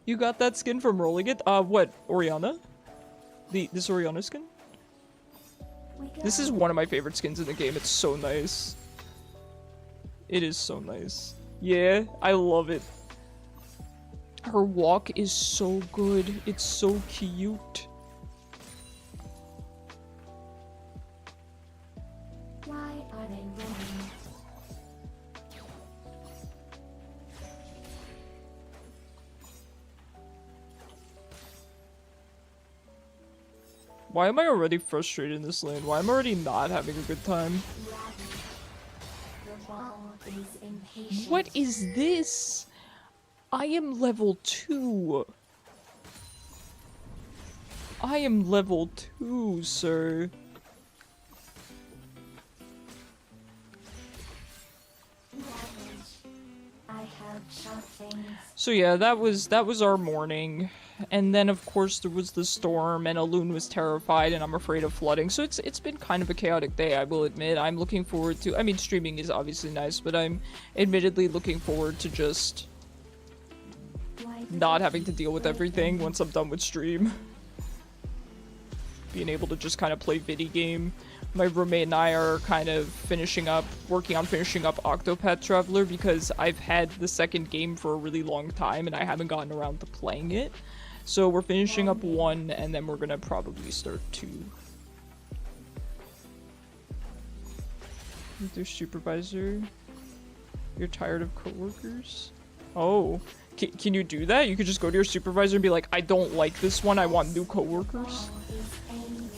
You got that skin from rolling it? What, Orianna? This Orianna skin? This is one of my favorite skins in the game. It's so nice. It is so nice. Yeah, I love it. Her walk is so good. It's so cute. Why are they running? Why am I already frustrated in this lane? Why am I already not having a good time? What is this? I am level 2. I am level 2, sir. So yeah, that was our morning. And then of course there was the storm and Alun was terrified and I'm afraid of flooding. So it's been kind of a chaotic day, I will admit. I'm looking forward to, I mean, streaming is obviously nice, but I'm admittedly looking forward to just not having to deal with everything once I'm done with stream. being able to just kind of play video game. My roommate and I are kind of working on finishing up Octopath Traveler because I've had the second game for a really long time and I haven't gotten around to playing it. So we're finishing up 1 and then we're gonna probably start 2. Their supervisor. You're tired of coworkers? Oh. Can you do that? You could just go to your supervisor and be like, I don't like this one, I want new coworkers.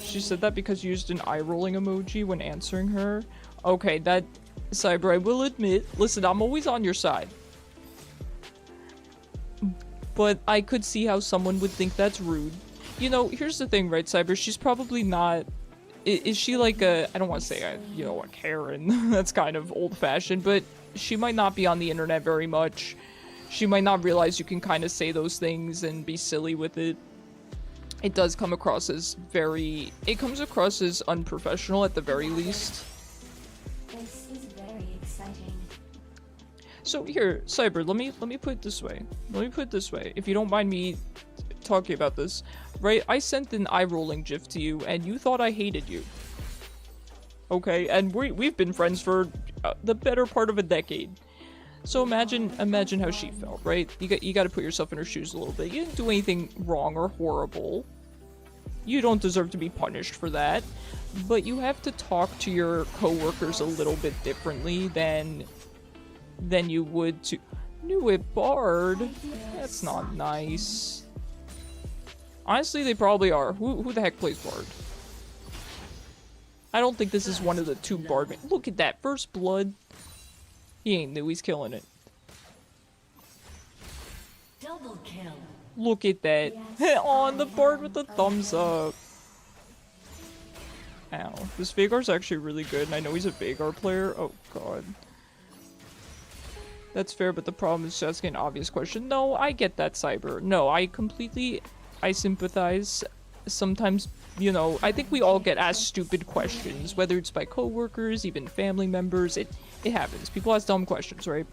She said that because you used an eye-rolling emoji when answering her. Okay, that... Cyber, I will admit, listen, I'm always on your side. But I could see how someone would think that's rude. You know, here's the thing, right, Cyber? She's probably not... Is she like a... I don't want to say, you know, a Karen. That's kind of old-fashioned, but she might not be on the internet very much. She might not realize you can kind of say those things and be silly with it. It does come across as very... It comes across as unprofessional at the very least. This is very exciting. So here, Cyber, let me put it this way. Let me put it this way, if you don't mind me talking about this. Right, I sent an eye-rolling gif to you, and you thought I hated you. Okay, and we've been friends for the better part of a decade. So imagine how she felt, right? You got to put yourself in her shoes a little bit. You didn't do anything wrong or horrible. You don't deserve to be punished for that. But you have to talk to your coworkers a little bit differently than you would to... Knew it, Bard. That's not nice. Honestly, they probably are. Who the heck plays Bard? I don't think this is one of the 2 Bard... Look at that. First blood. He ain't new. He's killing it. Double kill. Look at that. On the Bard with the thumbs up. Ow. This Veigar's actually really good, and I know he's a Veigar player. Oh, God. That's fair, but the problem is asking an obvious question. No, I get that, Cyber. No, I sympathize. Sometimes, you know, I think we all get asked stupid questions, whether it's by coworkers, even family members. It happens. People ask dumb questions, right?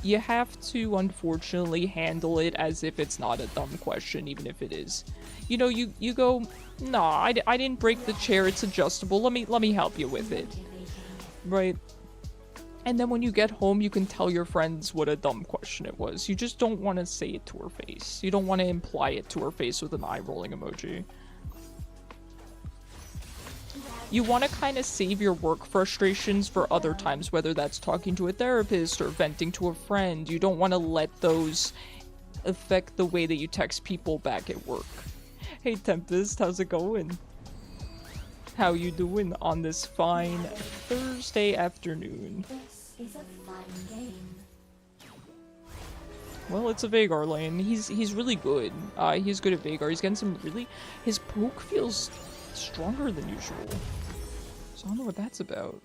You have to, unfortunately, handle it as if it's not a dumb question, even if it is. You know, you go, nah, I didn't break the chair, it's adjustable, let me help you with it. Right? And then when you get home, you can tell your friends what a dumb question it was. You just don't want to say it to her face. You don't want to imply it to her face with an eye-rolling emoji. You want to kind of save your work frustrations for other times, whether that's talking to a therapist or venting to a friend. You don't want to let those affect the way that you text people back at work. Hey Tempest, how's it going? How you doing on this fine Thursday afternoon? This is a fun game. Well, it's a Veigar lane. He's really good. He's good at Veigar. He's getting some really... His poke feels stronger than usual. So I don't know what that's about.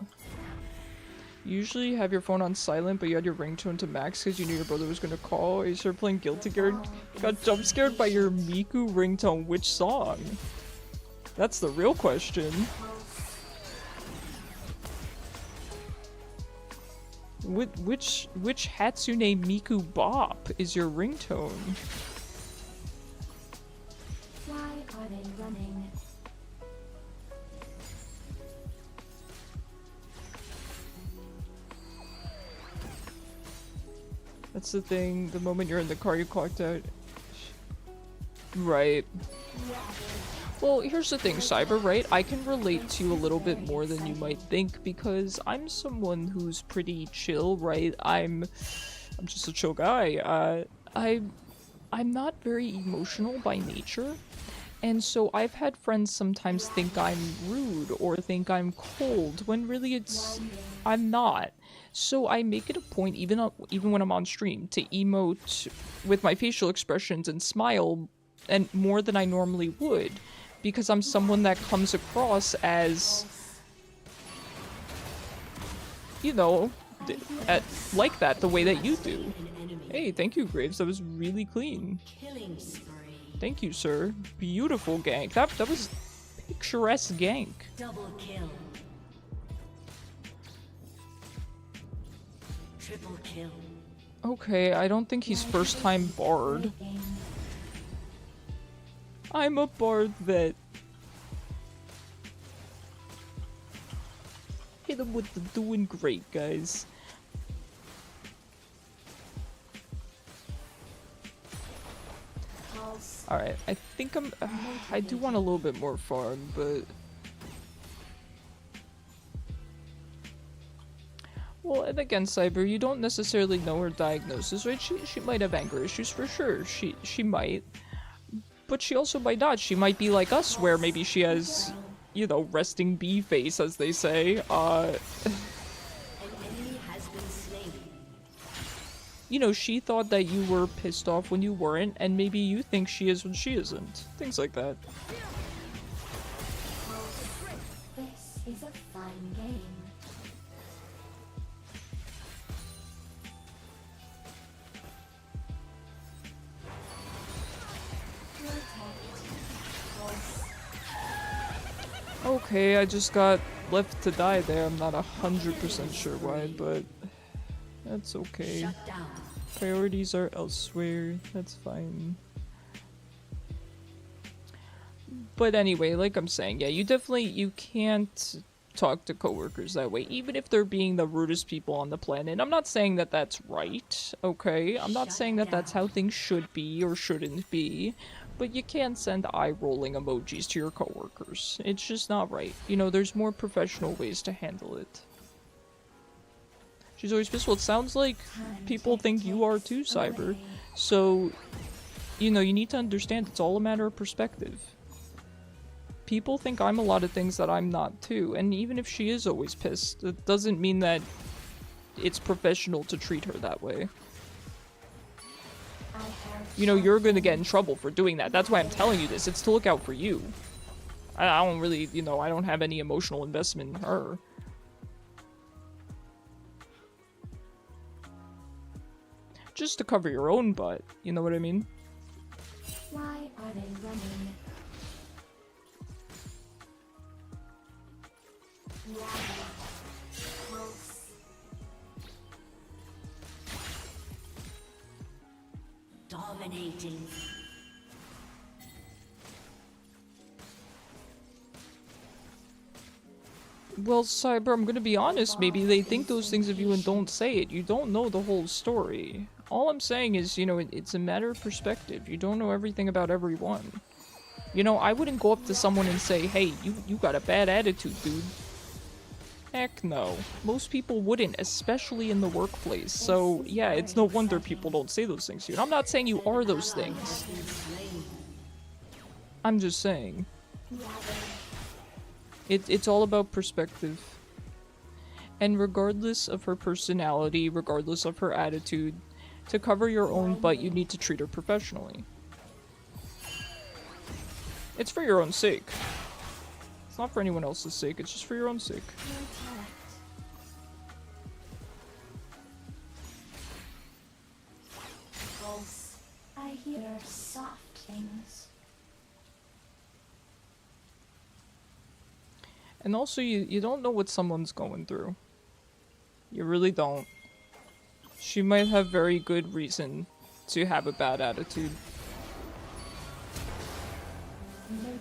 You usually have your phone on silent, but you had your ringtone to max because you knew your brother was going to call. You started playing Guilty Gear, got jump scared by your Miku ringtone. Which song? That's the real question. Which Hatsune Miku bop is your ringtone? Why are they running? That's the thing, the moment you're in the car you clocked out. Right. Well, here's the thing, Cyber, right? I can relate to you a little bit more than you might think because I'm someone who's pretty chill, right? I'm just a chill guy. I'm not very emotional by nature. And so I've had friends sometimes think I'm rude or think I'm cold when really I'm not. So I make it a point, even when I'm on stream, to emote with my facial expressions and smile and more than I normally would, because I'm someone that comes across as, you know, like that, the way that you do. Hey, thank you, Graves. That was really clean. Killing spree. Thank you, sir. Beautiful gank. That was picturesque gank. Double kill. Triple kill. Okay, I don't think he's first time bard. I'm a bard that Hit him with the doing great, guys. Alright, I think I do want a little bit more farm, but... Well, and again, Cyber, you don't necessarily know her diagnosis, right? She might have anger issues for sure. She might. But she also might not. She might be like us, where maybe she has, you know, resting bee face, as they say. You know, she thought that you were pissed off when you weren't, and maybe you think she is when she isn't. Things like that. This is a fun game. Okay, I just got left to die there. I'm not 100% sure why, but that's okay. Shut down. Priorities are elsewhere. That's fine. But anyway, like I'm saying, yeah, you can't talk to coworkers that way, even if they're being the rudest people on the planet. I'm not saying that that's right, okay? I'm not saying that that's how things should be or shouldn't be. But you can't send eye-rolling emojis to your coworkers. It's just not right. You know, there's more professional ways to handle it. She's always pissed. Well, it sounds like people think you are too, Cyber. So, you know, you need to understand it's all a matter of perspective. People think I'm a lot of things that I'm not too. And even if she is always pissed, it doesn't mean that it's professional to treat her that way. You know, you're gonna get in trouble for doing that. That's why I'm telling you this. It's to look out for you. I don't really, you know, I don't have any emotional investment in her. Just to cover your own butt, you know what I mean? Why are they running? Dominating. Well, Cyber, I'm gonna be honest, maybe they think those things of you and don't say it. You don't know the whole story. All I'm saying is, you know, it's a matter of perspective. You don't know everything about everyone. You know, I wouldn't go up to someone and say, hey, you got a bad attitude, dude. Heck no. Most people wouldn't, especially in the workplace. So, yeah, it's no wonder people don't say those things to you. And I'm not saying you are those things. I'm just saying. It's all about perspective. And regardless of her personality, regardless of her attitude, to cover your own butt, you need to treat her professionally. It's for your own sake. It's not for anyone else's sake, it's just for your own sake. I hear soft things. And also, you don't know what someone's going through. You really don't. She might have very good reason to have a bad attitude. Motivating.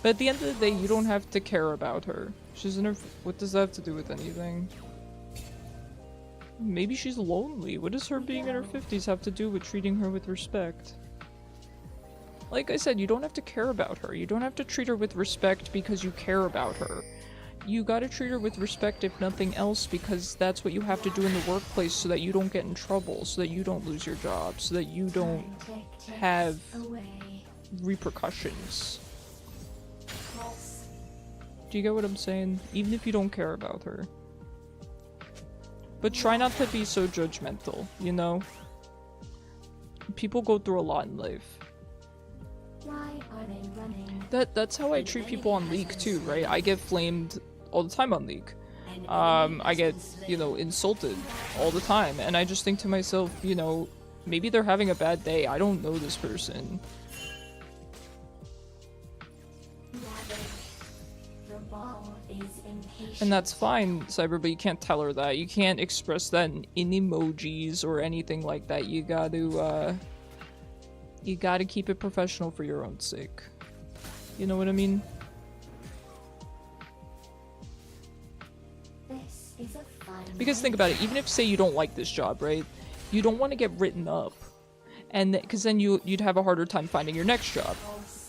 But at the end of the day, you don't have to care about her. She's in her... What does that have to do with anything? Maybe she's lonely. What does her being in her 50s have to do with treating her with respect? Like I said, you don't have to care about her. You don't have to treat her with respect because you care about her. You gotta treat her with respect if nothing else, because that's what you have to do in the workplace so that you don't get in trouble, so that you don't lose your job, so that you don't have repercussions. Do you get what I'm saying? Even if you don't care about her. But try not to be so judgmental, you know? People go through a lot in life. Why are they running? That's how I treat people on League too, right? I get flamed all the time on League. I get, you know, insulted all the time, and I just think to myself, you know, maybe they're having a bad day. I don't know this person. And that's fine, Cyber, but you can't tell her that. You can't express that in emojis or anything like that. You You gotta keep it professional for your own sake. You know what I mean? This is a fun Because think about it, even if, say, you don't like this job, right? You don't want to get written up. And because then you'd have a harder time finding your next job.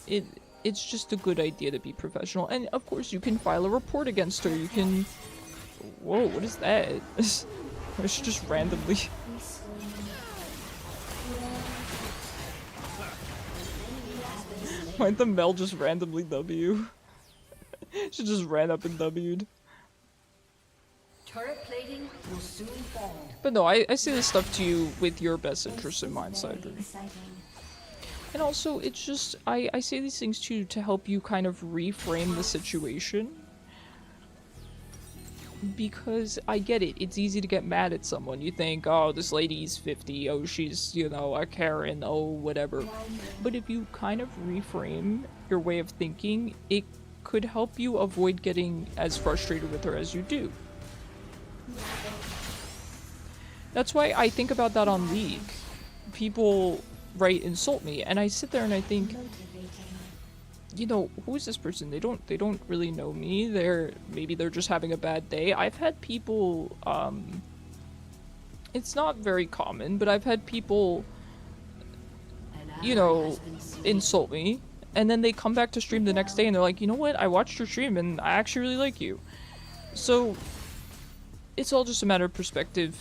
It's just a good idea to be professional. And of course you can file a report against her. You can... Whoa, what is that? It's just randomly... Why'd the Mel just randomly W? She just ran up and W'd. Turret plating will soon fall. But no, I say this stuff to you with your best interest in mind, Cyber. And also, it's just, I say these things to you to help you kind of reframe the situation. Because I get it, it's easy to get mad at someone. You think, oh, this lady's 50, oh, she's, you know, a Karen, oh, whatever. But if you kind of reframe your way of thinking, it could help you avoid getting as frustrated with her as you do. That's why I think about that on League. People, right, insult me, and I sit there and I think, you know, who is this person? They don't really know me. Maybe they're just having a bad day. I've had people, it's not very common, but I've had people, you know, insult me, and then they come back to stream the next day and they're like, you know what, I watched your stream and I actually really like you. So, it's all just a matter of perspective.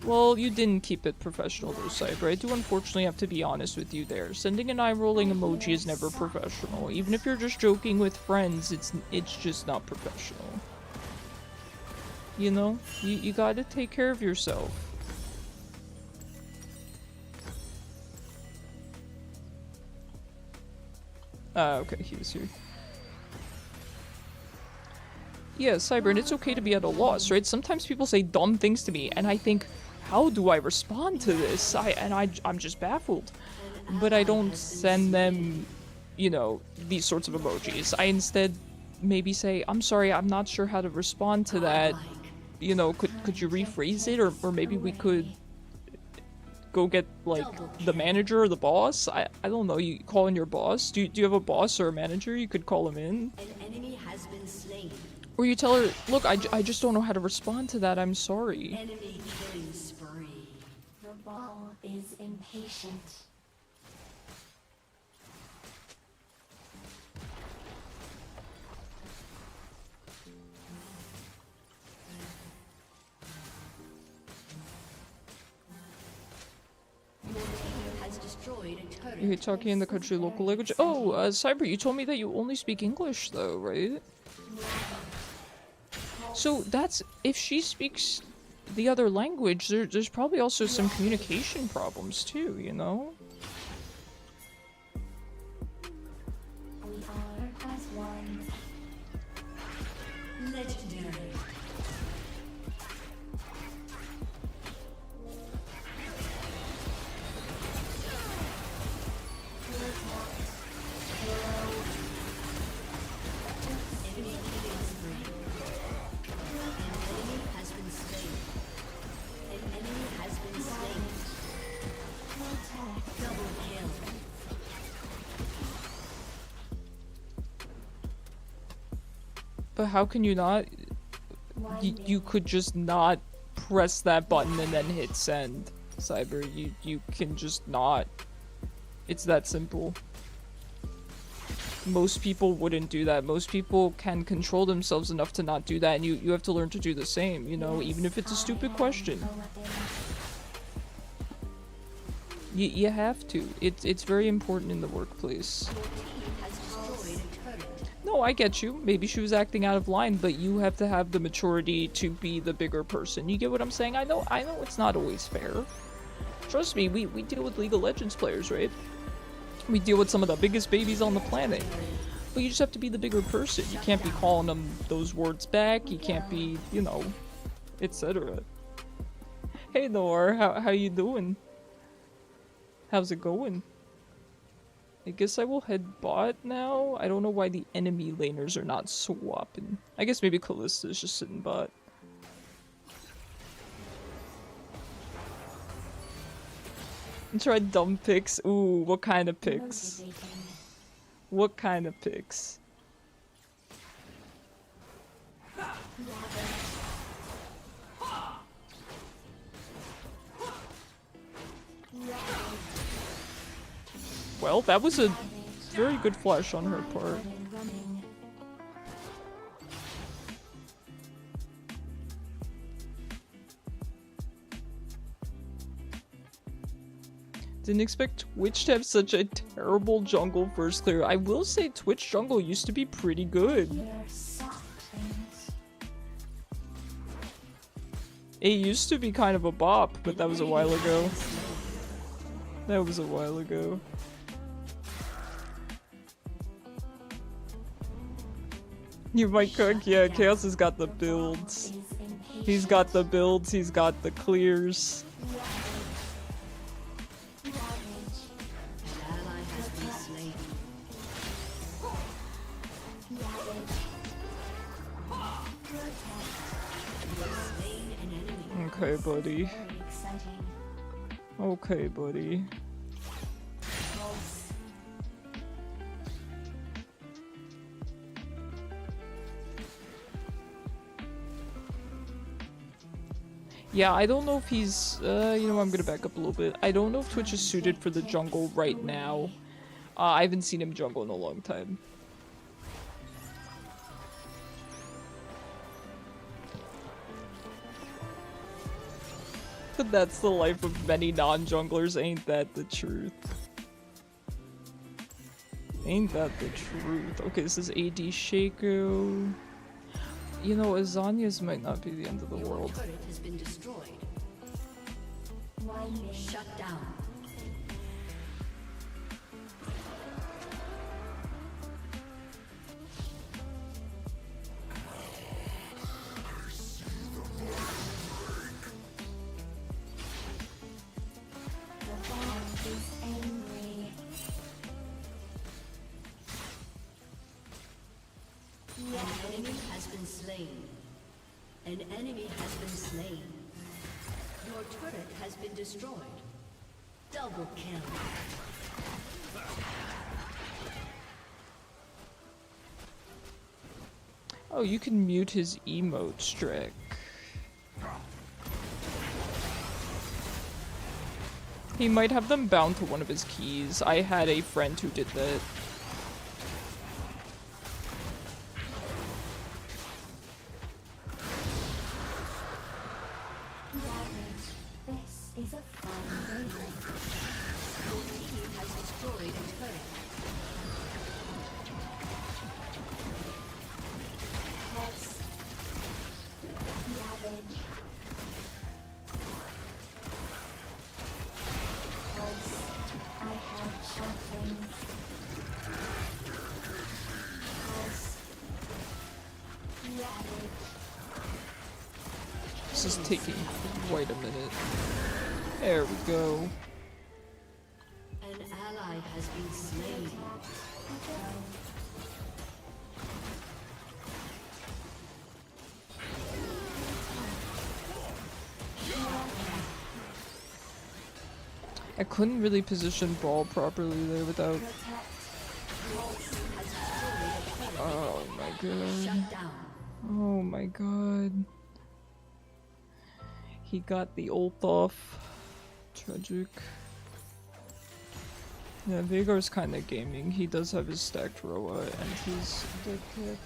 Well, you didn't keep it professional though, Cyber. I do unfortunately have to be honest with you there. Sending an eye-rolling emoji is never professional. Even if you're just joking with friends, it's just not professional. You know? You gotta take care of yourself. Okay, he was here. Yeah, Cyber, and it's okay to be at a loss, right? Sometimes people say dumb things to me, and I think, how do I respond to this? I'm just baffled. But I don't send them, you know, these sorts of emojis. I instead maybe say, I'm sorry, I'm not sure how to respond to that. You know, could you rephrase it? Or maybe we could go get, like, the manager or the boss? I don't know, you call in your boss? Do you have a boss or a manager? You could call him in. An enemy has been slain. Or you tell her, look, I just don't know how to respond to that, I'm sorry. Enemy killing spree. The ball is impatient. Your team has destroyed a turret. You're talking in the country local language? Oh, Cyber, you told me that you only speak English, though, right? So that's, if she speaks the other language, there's probably also some communication problems too, you know? We are as one. Legendary. Enemy killing spree. An enemy has been slain. An enemy has been slain. Double kill. But how can you not? You could just not press that button and then hit send, Cyber. You can just not. It's that simple. Most people wouldn't do that. Most people can control themselves enough to not do that, and you have to learn to do the same, you know, even if it's a stupid question. You have to. It's very important in the workplace. Your team has destroyed a turret. No, I get you. Maybe she was acting out of line, but you have to have the maturity to be the bigger person. You get what I'm saying? I know it's not always fair. Trust me, we deal with League of Legends players, right? We deal with some of the biggest babies on the planet. But you just have to be the bigger person. You can't be calling them those words back. You can't be, you know, etc. Hey Noor, how you doing? How's it going? I guess I will head bot now. I don't know why the enemy laners are not swapping. I guess maybe Kalista is just sitting bot. Try dumb picks. Ooh, what kind of picks? Motivating. What kind of picks? Well, that was a very good flash on her part. Running. Didn't expect Twitch to have such a terrible jungle first clear. I will say Twitch jungle used to be pretty good. Hear soft things. It used to be kind of a bop, but that was a while ago. That was a while ago. You might cook, yeah, Chaos has got the builds. Is impatient. He's got the builds, he's got the clears. Ravage. An ally has been slain. Ravage. Protect. Slain an enemy. Okay, buddy. Very exciting. Okay, buddy. Pulse. Yeah, I don't know if he's, you know, I'm gonna back up a little bit. I don't know if Twitch is suited for the jungle right now. I haven't seen him jungle in a long time. But that's the life of many non-junglers, ain't that the truth? Ain't that the truth? Okay, this is AD Shaco. You know, Azania's might not be the end of the Your world. turret has been destroyed. Winding. Shut down. The ball is angry. An enemy has been slain. An enemy has been slain. Your turret has been destroyed. Double kill. Oh, you can mute his emote trick. He might have them bound to one of his keys. I had a friend who did that. Ravage. This is a fun game. Your team has destroyed a turret. Pulse. Ravage. Pulse. I have something. Pulse. Ravage. This is taking quite a minute. There we go. An ally has been slain. I couldn't really position ball properly there without. Oh my god. Shut down. Oh my god. He got the ult off. Tragic. Yeah, Veigar's kinda gaming. He does have his stacked Roa and he's dead cat.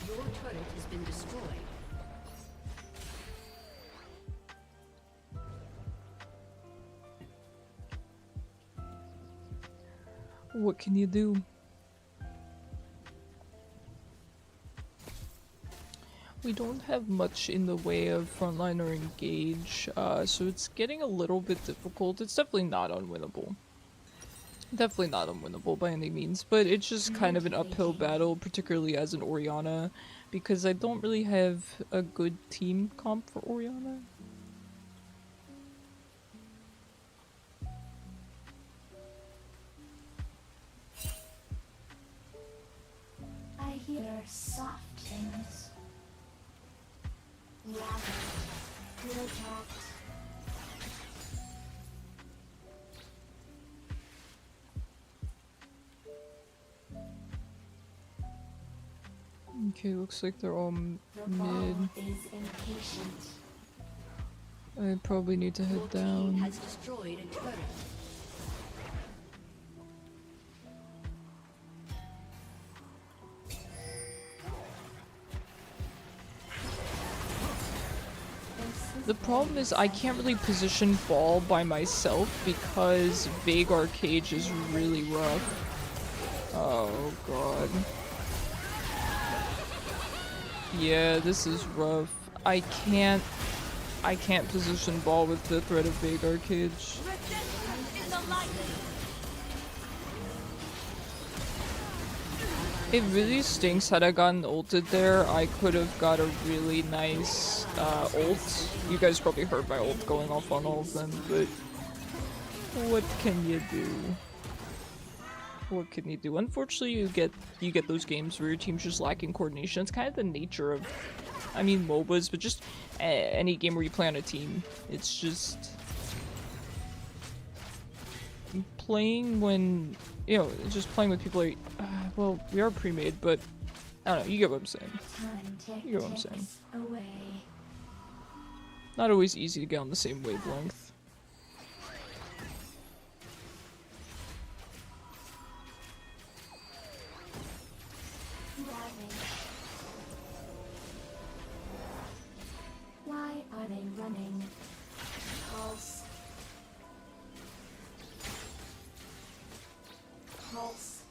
Your turret has been destroyed. What can you do? We don't have much in the way of frontline or engage, so it's getting a little bit difficult. It's definitely not unwinnable. Definitely not unwinnable by any means, but it's just kind of an uphill battle, particularly as an Orianna, because I don't really have a good team comp for Orianna. I hear soft things. Ravage. Protect. Okay, looks like they're all The mid. ball is impatient. I probably need to Your head team down. has destroyed a turret. The problem is I can't really position ball by myself because Veigar cage is really rough. Oh god. Yeah, this is rough. I can't position ball with the threat of Veigar cage. It really stinks. Had I gotten ulted there, I could have got a really nice ult. You guys probably heard my ult going off on all of them, but what can you do? What can you do? Unfortunately, you get those games where your team's just lacking coordination. It's kind of the nature of, I mean, MOBAs, but just any game where you play on a team. It's just playing when, you know, just playing with people like, well, we are pre-made, but I don't know, you get what I'm saying. You get what I'm saying. Away. Not always easy to get on the same wavelength. Why are they running? Pulse. Pulse.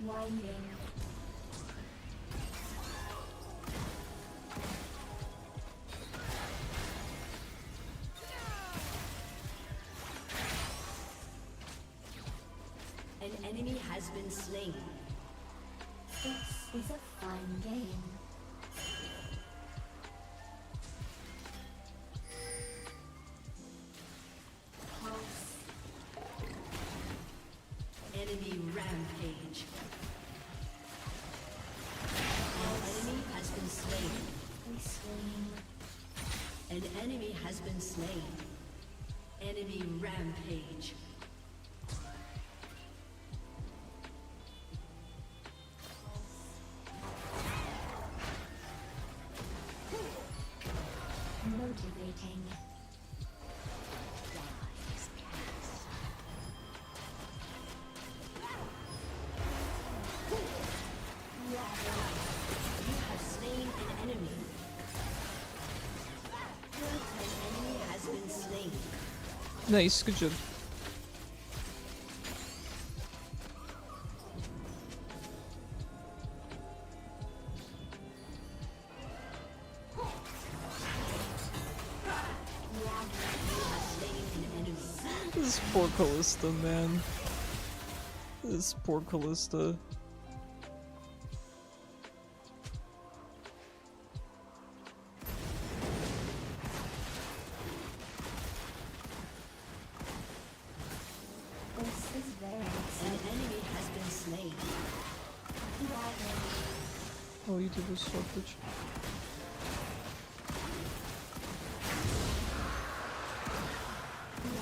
Winding. An enemy has been slain. This is a fun game. Pulse. Enemy rampage. An enemy has been slain. We swing. An enemy has been slain. Enemy rampage. Motivating. Wise cast. You have slain an enemy. An enemy has been slain. Nice, good job. This poor Callista, man. This poor Callista. This is very An exciting. enemy has been slain. All you did was swappage.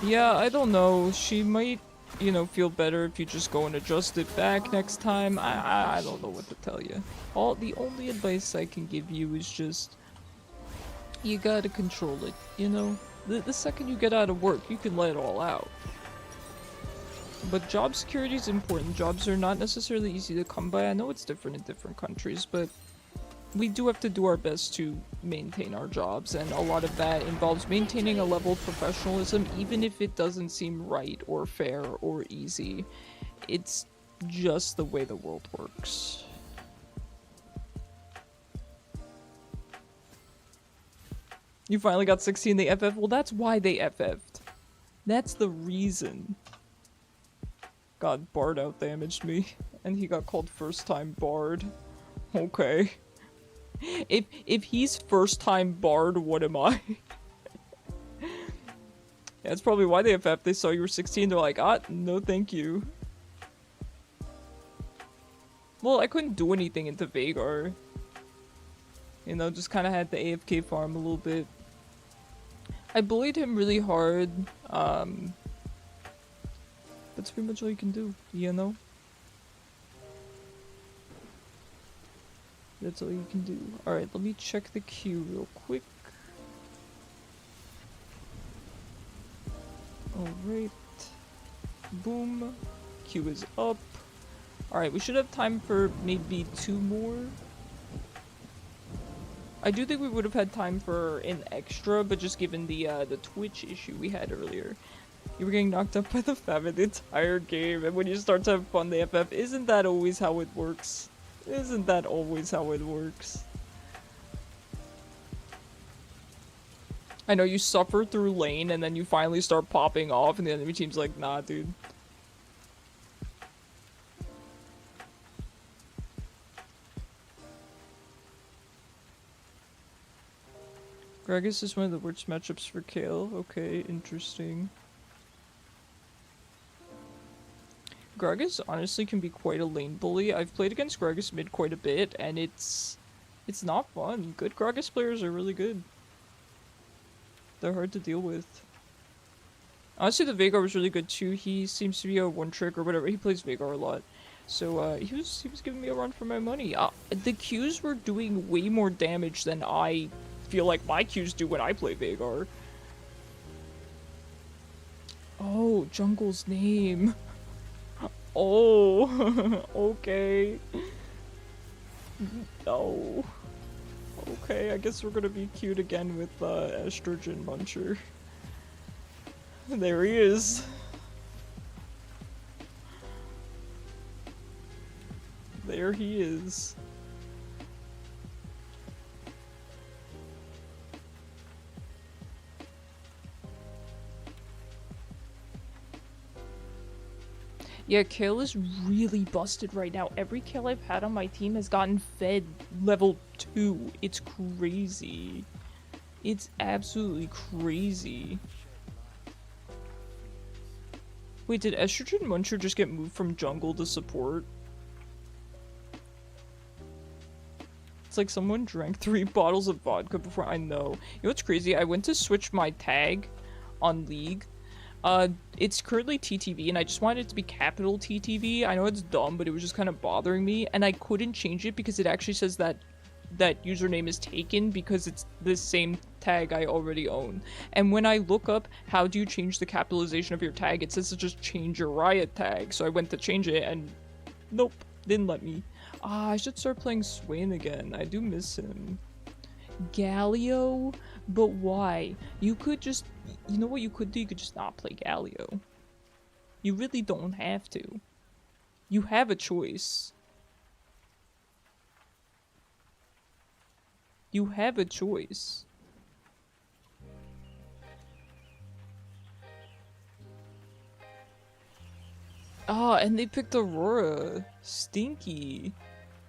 Yeah, I don't know. She might, you know, feel better if you just go and adjust it back next time. I don't know what to tell you. The only advice I can give you is just you gotta control it. You know, the second you get out of work, you can let it all out. But job security is important. Jobs are not necessarily easy to come by. I know it's different in different countries, but we do have to do our best to maintain our jobs, and a lot of that involves maintaining a level of professionalism, even if it doesn't seem right or fair or easy. It's just the way the world works. You finally got 16, they FF? Well, that's why they FF'd. That's the reason. God, Bard out-damaged me, and he got called first-time Bard. Okay. If he's first-time Bard, what am I? Yeah, that's probably why they FF. They saw you were 16, they're like, ah, no thank you. Well, I couldn't do anything into Veigar. You know, just kind of had the AFK farm a little bit. I bullied him really hard. That's pretty much all you can do, you know? That's all you can do. Alright, let me check the queue real quick. Alright. Boom. Queue is up. Alright, we should have time for maybe 2 more. I do think we would have had time for an extra, but just given the Twitch issue we had earlier. You were getting knocked up by the famine the entire game, and when you start to have fun, the FF, isn't that always how it works? Isn't that always how it works? I know you suffer through lane, and then you finally start popping off, and the enemy team's like, nah, dude. Gragas is one of the worst matchups for Kayle. Okay, interesting. Gragas honestly can be quite a lane bully. I've played against Gragas mid quite a bit, and it's not fun. Good Gragas players are really good. They're hard to deal with. Honestly, the Veigar was really good too. He seems to be a one-trick or whatever. He plays Veigar a lot. So, he was giving me a run for my money. The Qs were doing way more damage than I feel like my Qs do when I play Veigar. Oh, jungle's name. Oh, okay. No. Okay, I guess we're gonna be cute again with Estrogen Muncher. There he is. There he is. Yeah, Kayle is really busted right now. Every kill I've had on my team has gotten fed level 2. It's crazy. It's absolutely crazy. Wait, did Estrogen Muncher just get moved from jungle to support? It's like someone drank 3 bottles of vodka before. I know. You know what's crazy? I went to switch my tag on League. It's currently TTV, and I just wanted it to be capital TTV. I know it's dumb, but it was just kind of bothering me, and I couldn't change it because it actually says that that username is taken because it's the same tag I already own. And when I look up how do you change the capitalization of your tag, it says to just change your Riot tag. So I went to change it, and nope, didn't let me. I should start playing Swain again. I do miss him. Galio? But why? You could just, you know what you could do? You could just not play Galio. You really don't have to. You have a choice. You have a choice. Ah, and they picked Aurora. Stinky.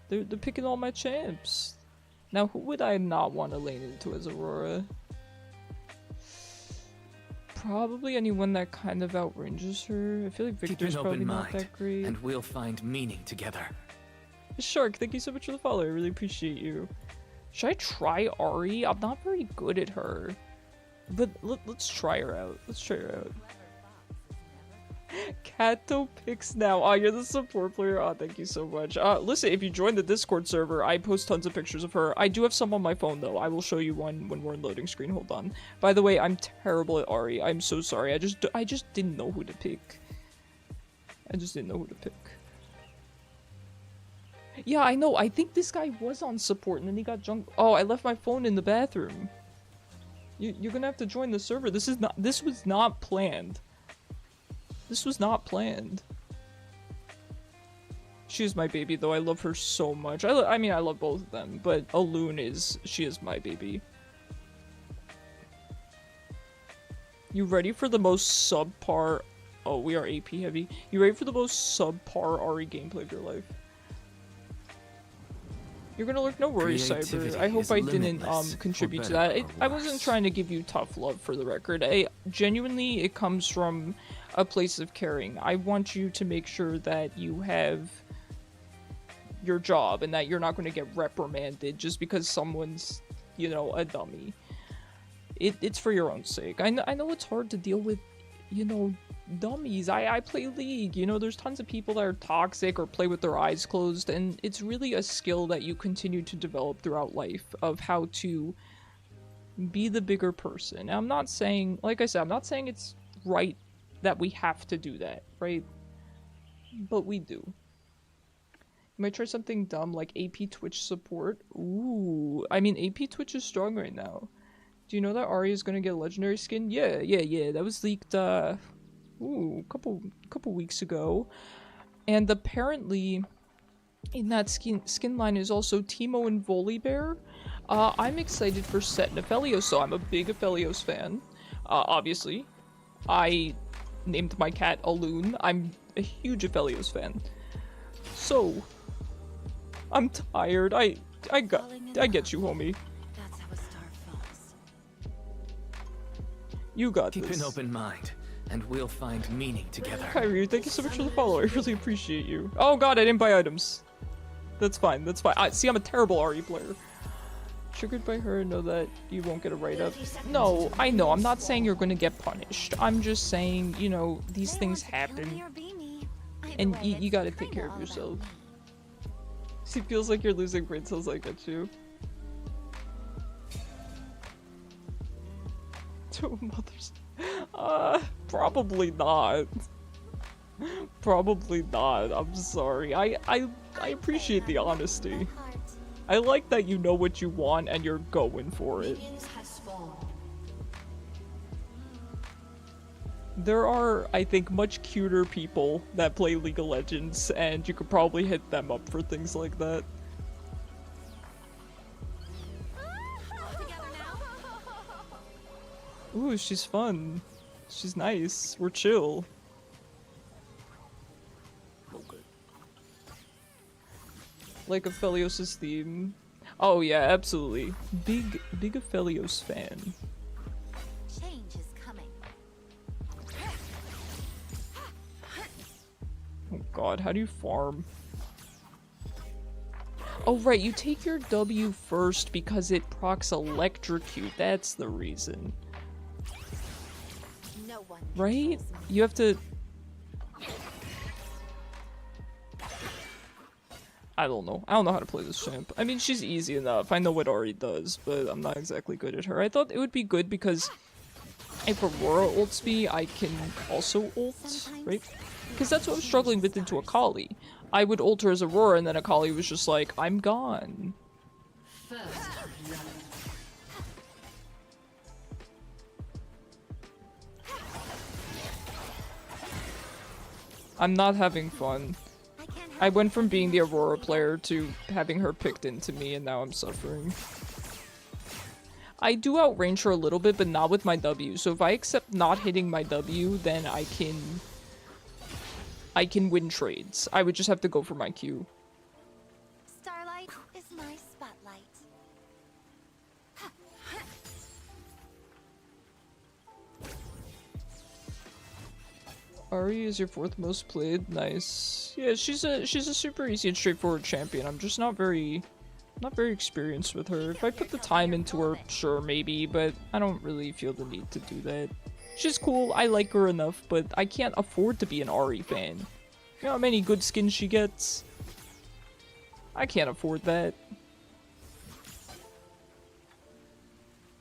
They're picking all my champs. Now, who would I not want to lane into as Aurora? Probably anyone that kind of outranges her. I feel like Victor's probably not that great. And we'll find meaning together. Shark, thank you so much for the follow. I really appreciate you. Should I try Ahri? I'm not very good at her. But let's try her out. Let's try her out. Kato picks now. Oh, you're the support player. Oh, thank you so much. Listen, if you join the Discord server, I post tons of pictures of her. I do have some on my phone, though. I will show you one when we're in loading screen. Hold on. By the way, I'm terrible at Ahri. I'm so sorry. I just didn't know who to pick. I just didn't know who to pick. Yeah, I know. I think this guy was on support, and then he got junk. Oh, I left my phone in the bathroom. You're gonna have to join the server. This was not planned. This was not planned. She is my baby, though. I love her so much. I mean, I love both of them, but Alun she is my baby. You ready for the most subpar... Oh, we are AP heavy. You ready for the most subpar Ahri gameplay of your life? You're gonna look, no worries, Cyber. I hope I didn't contribute to that. I wasn't trying to give you tough love, for the record. Genuinely, it comes from a place of caring. I want you to make sure that you have your job and that you're not going to get reprimanded just because someone's, you know, a dummy. it's for your own sake. I know it's hard to deal with, you know, dummies. I play League, you know, there's tons of people that are toxic or play with their eyes closed, and it's really a skill that you continue to develop throughout life of how to be the bigger person. Now, I'm not saying, like I said, I'm not saying it's right that we have to do that, right? But we do. You might try something dumb like AP Twitch support. Ooh, I mean, AP Twitch is strong right now. Do you know that Ahri is gonna get a legendary skin? Yeah. That was leaked, a couple weeks ago. And apparently, in that skin line is also Teemo and Volibear. I'm excited for Set and Aphelios, so I'm a big Aphelios fan. Obviously. I named my cat Aloon. I'm a huge Aphelios fan. So, I'm tired. I get you, homie. That's how a star falls. You got Keep this. an open mind, and we'll find meaning together. Kyrie, thank you so much for the follow. I really appreciate you. Oh god, I didn't buy items. That's fine, that's fine. See, I'm a terrible Ahri player. Triggered by her, know that you won't get a write-up. No, I know, I'm not saying you're gonna get punished. I'm just saying, you know, these things happen. And you gotta take care of yourself. She feels like you're losing brain cells, I get you. Two mothers. Probably not. Probably not. I'm sorry. I appreciate the honesty. I like that you know what you want and you're going for it. There are, I think, much cuter people that play League of Legends, and you could probably hit them up for things like that. Ooh, she's fun. She's nice. We're chill. Okay. Like Aphelios' theme. Oh yeah, absolutely. Big Aphelios fan. Change is coming. Oh god, how do you farm? Oh right, you take your W first because it procs Electrocute. That's the reason. No one Right? You have to... I don't know. I don't know how to play this champ. I mean, she's easy enough. I know what Ahri does, but I'm not exactly good at her. I thought it would be good because if Aurora ults me, I can also ult, right? Because that's what I'm struggling with into Akali. I would ult her as Aurora, and then Akali was just like, I'm gone. I'm not having fun. I went from being the Aurora player to having her picked into me, and now I'm suffering. I do outrange her a little bit, but not with my W. So if I accept not hitting my W, then I can win trades. I would just have to go for my Q. Starlight is my spotlight. Ahri is your 4th most played. Nice. Yeah, she's a super easy and straightforward champion. I'm just not very experienced with her. If I put the time into her, sure, maybe, but I don't really feel the need to do that. She's cool, I like her enough, but I can't afford to be an Ahri fan. You know how many good skins she gets? I can't afford that.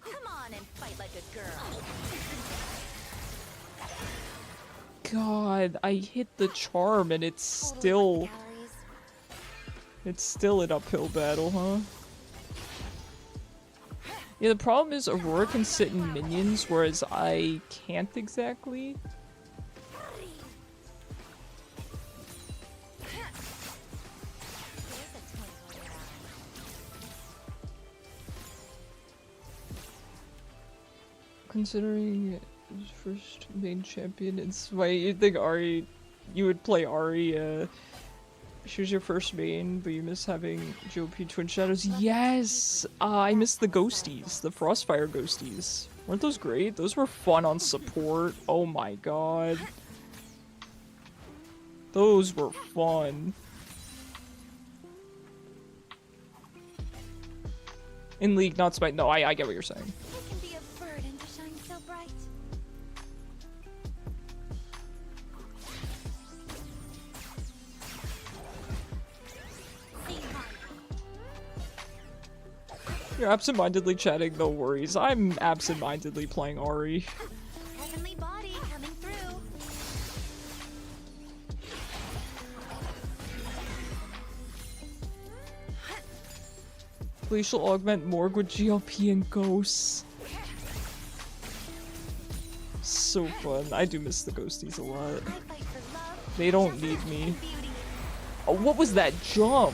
Come on and fight like a girl. God, I hit the charm and it's still an uphill battle, huh? Yeah, the problem is Aurora can sit in minions, whereas I can't exactly. Considering first main champion in Sway, you'd think Ahri, you would play Ahri, she was your first main, but you miss having GOP Twin Shadows. Yes! I missed the ghosties, the Frostfire ghosties. Weren't those great? Those were fun on support. Oh my god. Those were fun. In League, not Spite. No, I get what you're saying. It can be a burden You're absent-mindedly chatting, no worries. I'm absent-mindedly playing Ahri. Heavenly body coming through. Glacial augment Morg with GLP and ghosts. So fun. I do miss the ghosties a lot. I fight for love, They don't need justice, me. and beauty. Oh, what was that jump?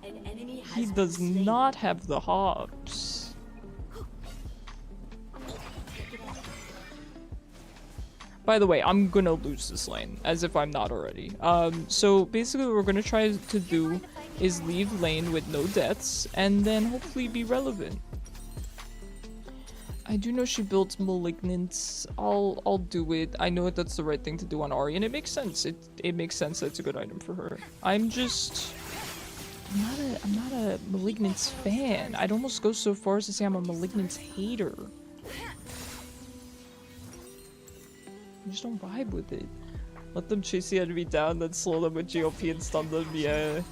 An enemy has He been does slain. not have the hops. By the way, I'm gonna lose this lane, as if I'm not already. So basically what we're gonna try to do is leave lane with no deaths, and then hopefully be relevant. I do know she builds Malignants. I'll do it. I know that's the right thing to do on Ahri, and it makes sense. It makes sense that it's a good item for her. I'm not a Malignants fan. I'd almost go so far as to say I'm a Malignants hater. I just don't vibe with it. Let them chase the enemy down, then slow them with GOP and stun them, yeah.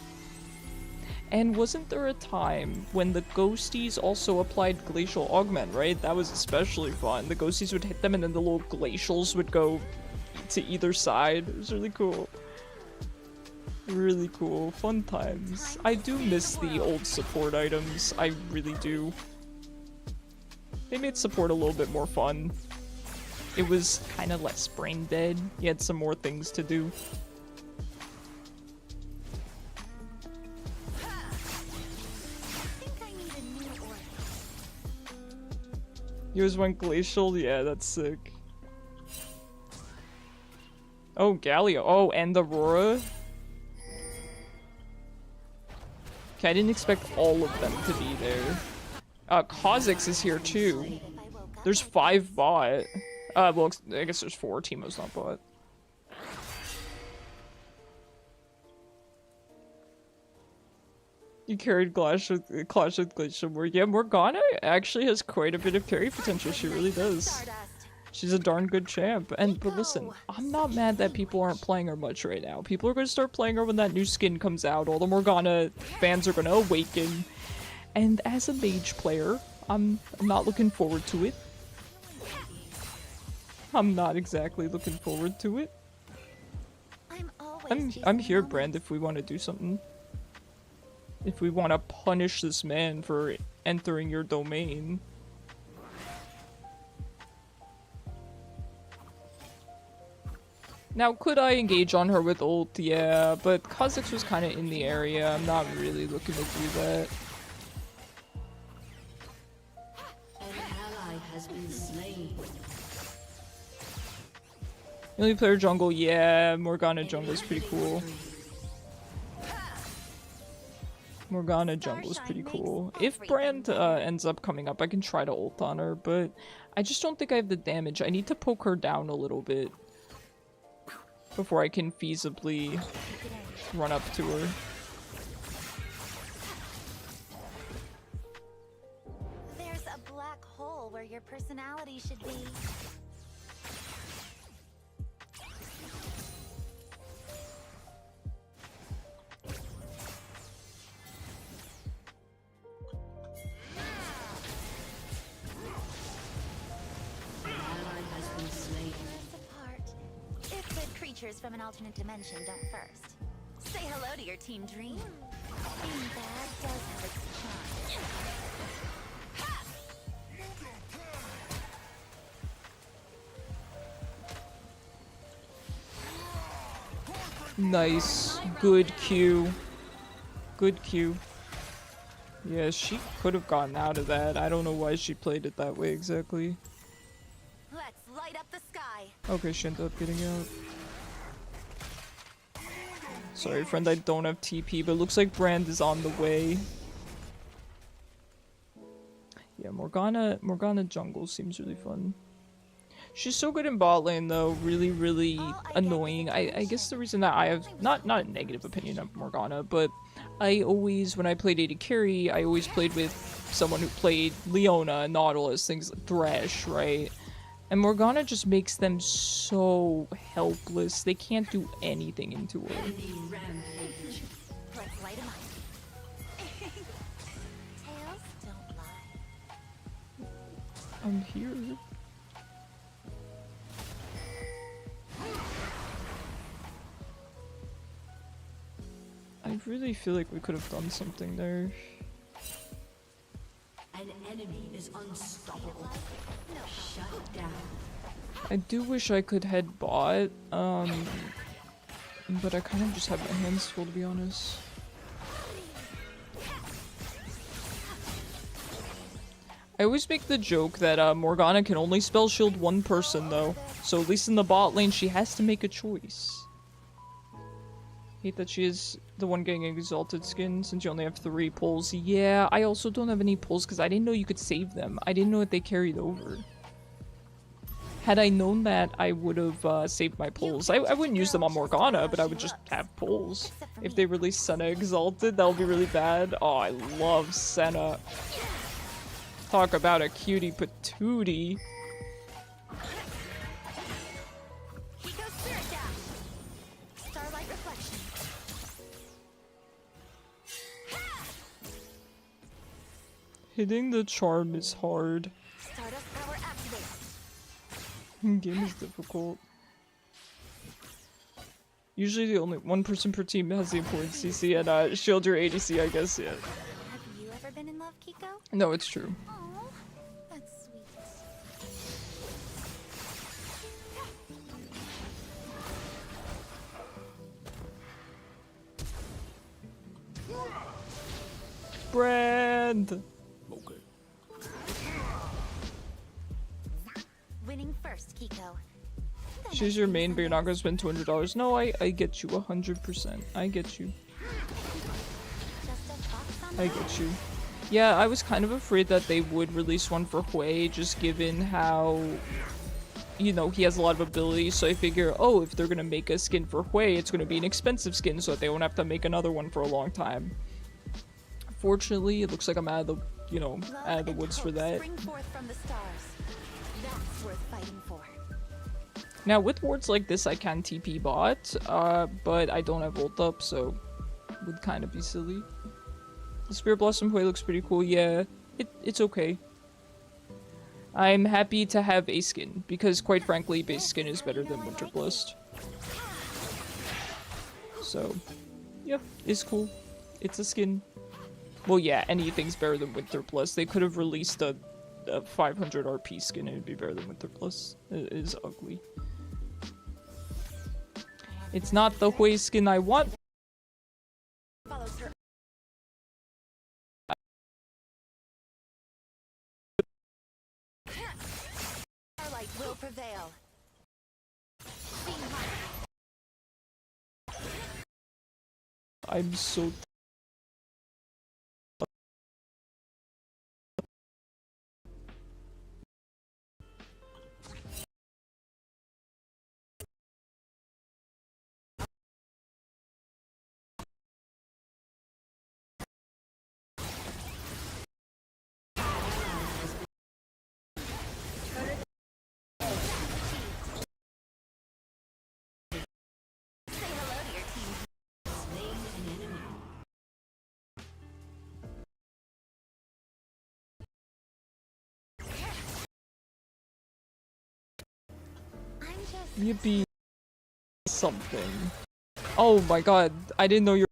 And wasn't there a time when the ghosties also applied glacial augment, right? That was especially fun. The ghosties would hit them and then the little glacials would go to either side. It was really cool. Really cool. Fun times. I do miss the old support items. I really do. They made support a little bit more fun. It was kind of less brain dead. You had some more things to do. Yours went glacial? Yeah, that's sick. Oh, Galio. Oh, and Aurora? Okay, I didn't expect all of them to be there. Kha'Zix is here too. There's 5 bot. Well, I guess there's 4. Teemo's not bot. You carried Clash with Glacial Morg. Yeah, Morgana actually has quite a bit of carry potential. She really does. She's a darn good champ. But listen, I'm not mad that people aren't playing her much right now. People are going to start playing her when that new skin comes out. All the Morgana fans are going to awaken. And as a mage player, I'm not looking forward to it. I'm not exactly looking forward to it. I'm here, Brand, if we want to do something. If we want to punish this man for entering your domain. Now, could I engage on her with ult? Yeah, but Kha'Zix was kind of in the area. I'm not really looking to do that. An ally has been slain. Only player jungle, yeah, Morgana jungle is pretty cool. Morgana jungle is pretty cool. If Brand ends up coming up, I can try to ult on her, but I just don't think I have the damage. I need to poke her down a little bit before I can feasibly run up to her. There's a black hole where your personality should be. From an alternate dimension don't first. Say hello to your team dream. Being bad does have its charm. Nice. Good Q. Good Q. Yeah, she could have gotten out of that. I don't know why she played it that way exactly. Let's light up the sky. Okay, she ended up getting out. Sorry, friend, I don't have TP, but it looks like Brand is on the way. Yeah, Morgana jungle seems really fun. She's so good in bot lane, though. Really, really annoying. I guess the reason that I have not a negative opinion of Morgana, but I always, when I played AD carry, I always played with someone who played Leona, Nautilus, things like Thresh, right? And Morgana just makes them so helpless. They can't do anything into her. Let's light 'em up. Tails don't lie. I'm here. I really feel like we could have done something there. An enemy is unstoppable. Shut down. I do wish I could head bot, but I kind of just have my hands full, to be honest. I always make the joke that Morgana can only spell shield one person though, so at least in the bot lane she has to make a choice. Hate that she is the one getting exalted skin since you only have 3 pulls. Yeah, I also don't have any pulls because I didn't know you could save them. I didn't know that they carried over. Had I known that, I would have saved my pulls. I wouldn't use them on Morgana, but I would just have pulls. If they release Sona exalted, that would be really bad. Oh, I love Sona. Talk about a cutie patootie. Starlight reflection. Hitting the charm is hard. Stardust power activated. Game is difficult. Usually the only one person per team has the important CC and shield your ADC, I guess, yeah. Have you ever been in love, Kiko? No, it's true. Oh, that's sweet. Brand! Okay. Winning first, Kiko. She's your main, but you're not gonna spend $200. No, I get you 100%. I get you. Just a fox on I get you. Yeah, I was kind of afraid that they would release one for Hwei, just given how, you know, he has a lot of abilities, so I figure, oh, if they're gonna make a skin for Hwei, it's gonna be an expensive skin so that they won't have to make another one for a long time. Fortunately, it looks like I'm out of the, you know, out of the woods for that. Spring forth from the stars. That's worth fighting for. Now, with wards like this, I can TP bot, but I don't have ult up, so it would kind of be silly. The Spirit Blossom Hwei looks pretty cool, yeah. It's okay. I'm happy to have a skin, because quite frankly, base skin is better than Winter Blessed. So, yep, it's cool. It's a skin. Well, yeah, anything's better than Winter Blessed. They could have released a 500 RP skin and it'd be better than Winter Blessed. It is ugly. It's not the Hwei skin I want. Follows her. Starlight will prevail. Being hot. I'm so Say hello to your team. Slain an enemy. I'm just yippee something. Oh my god, I didn't know you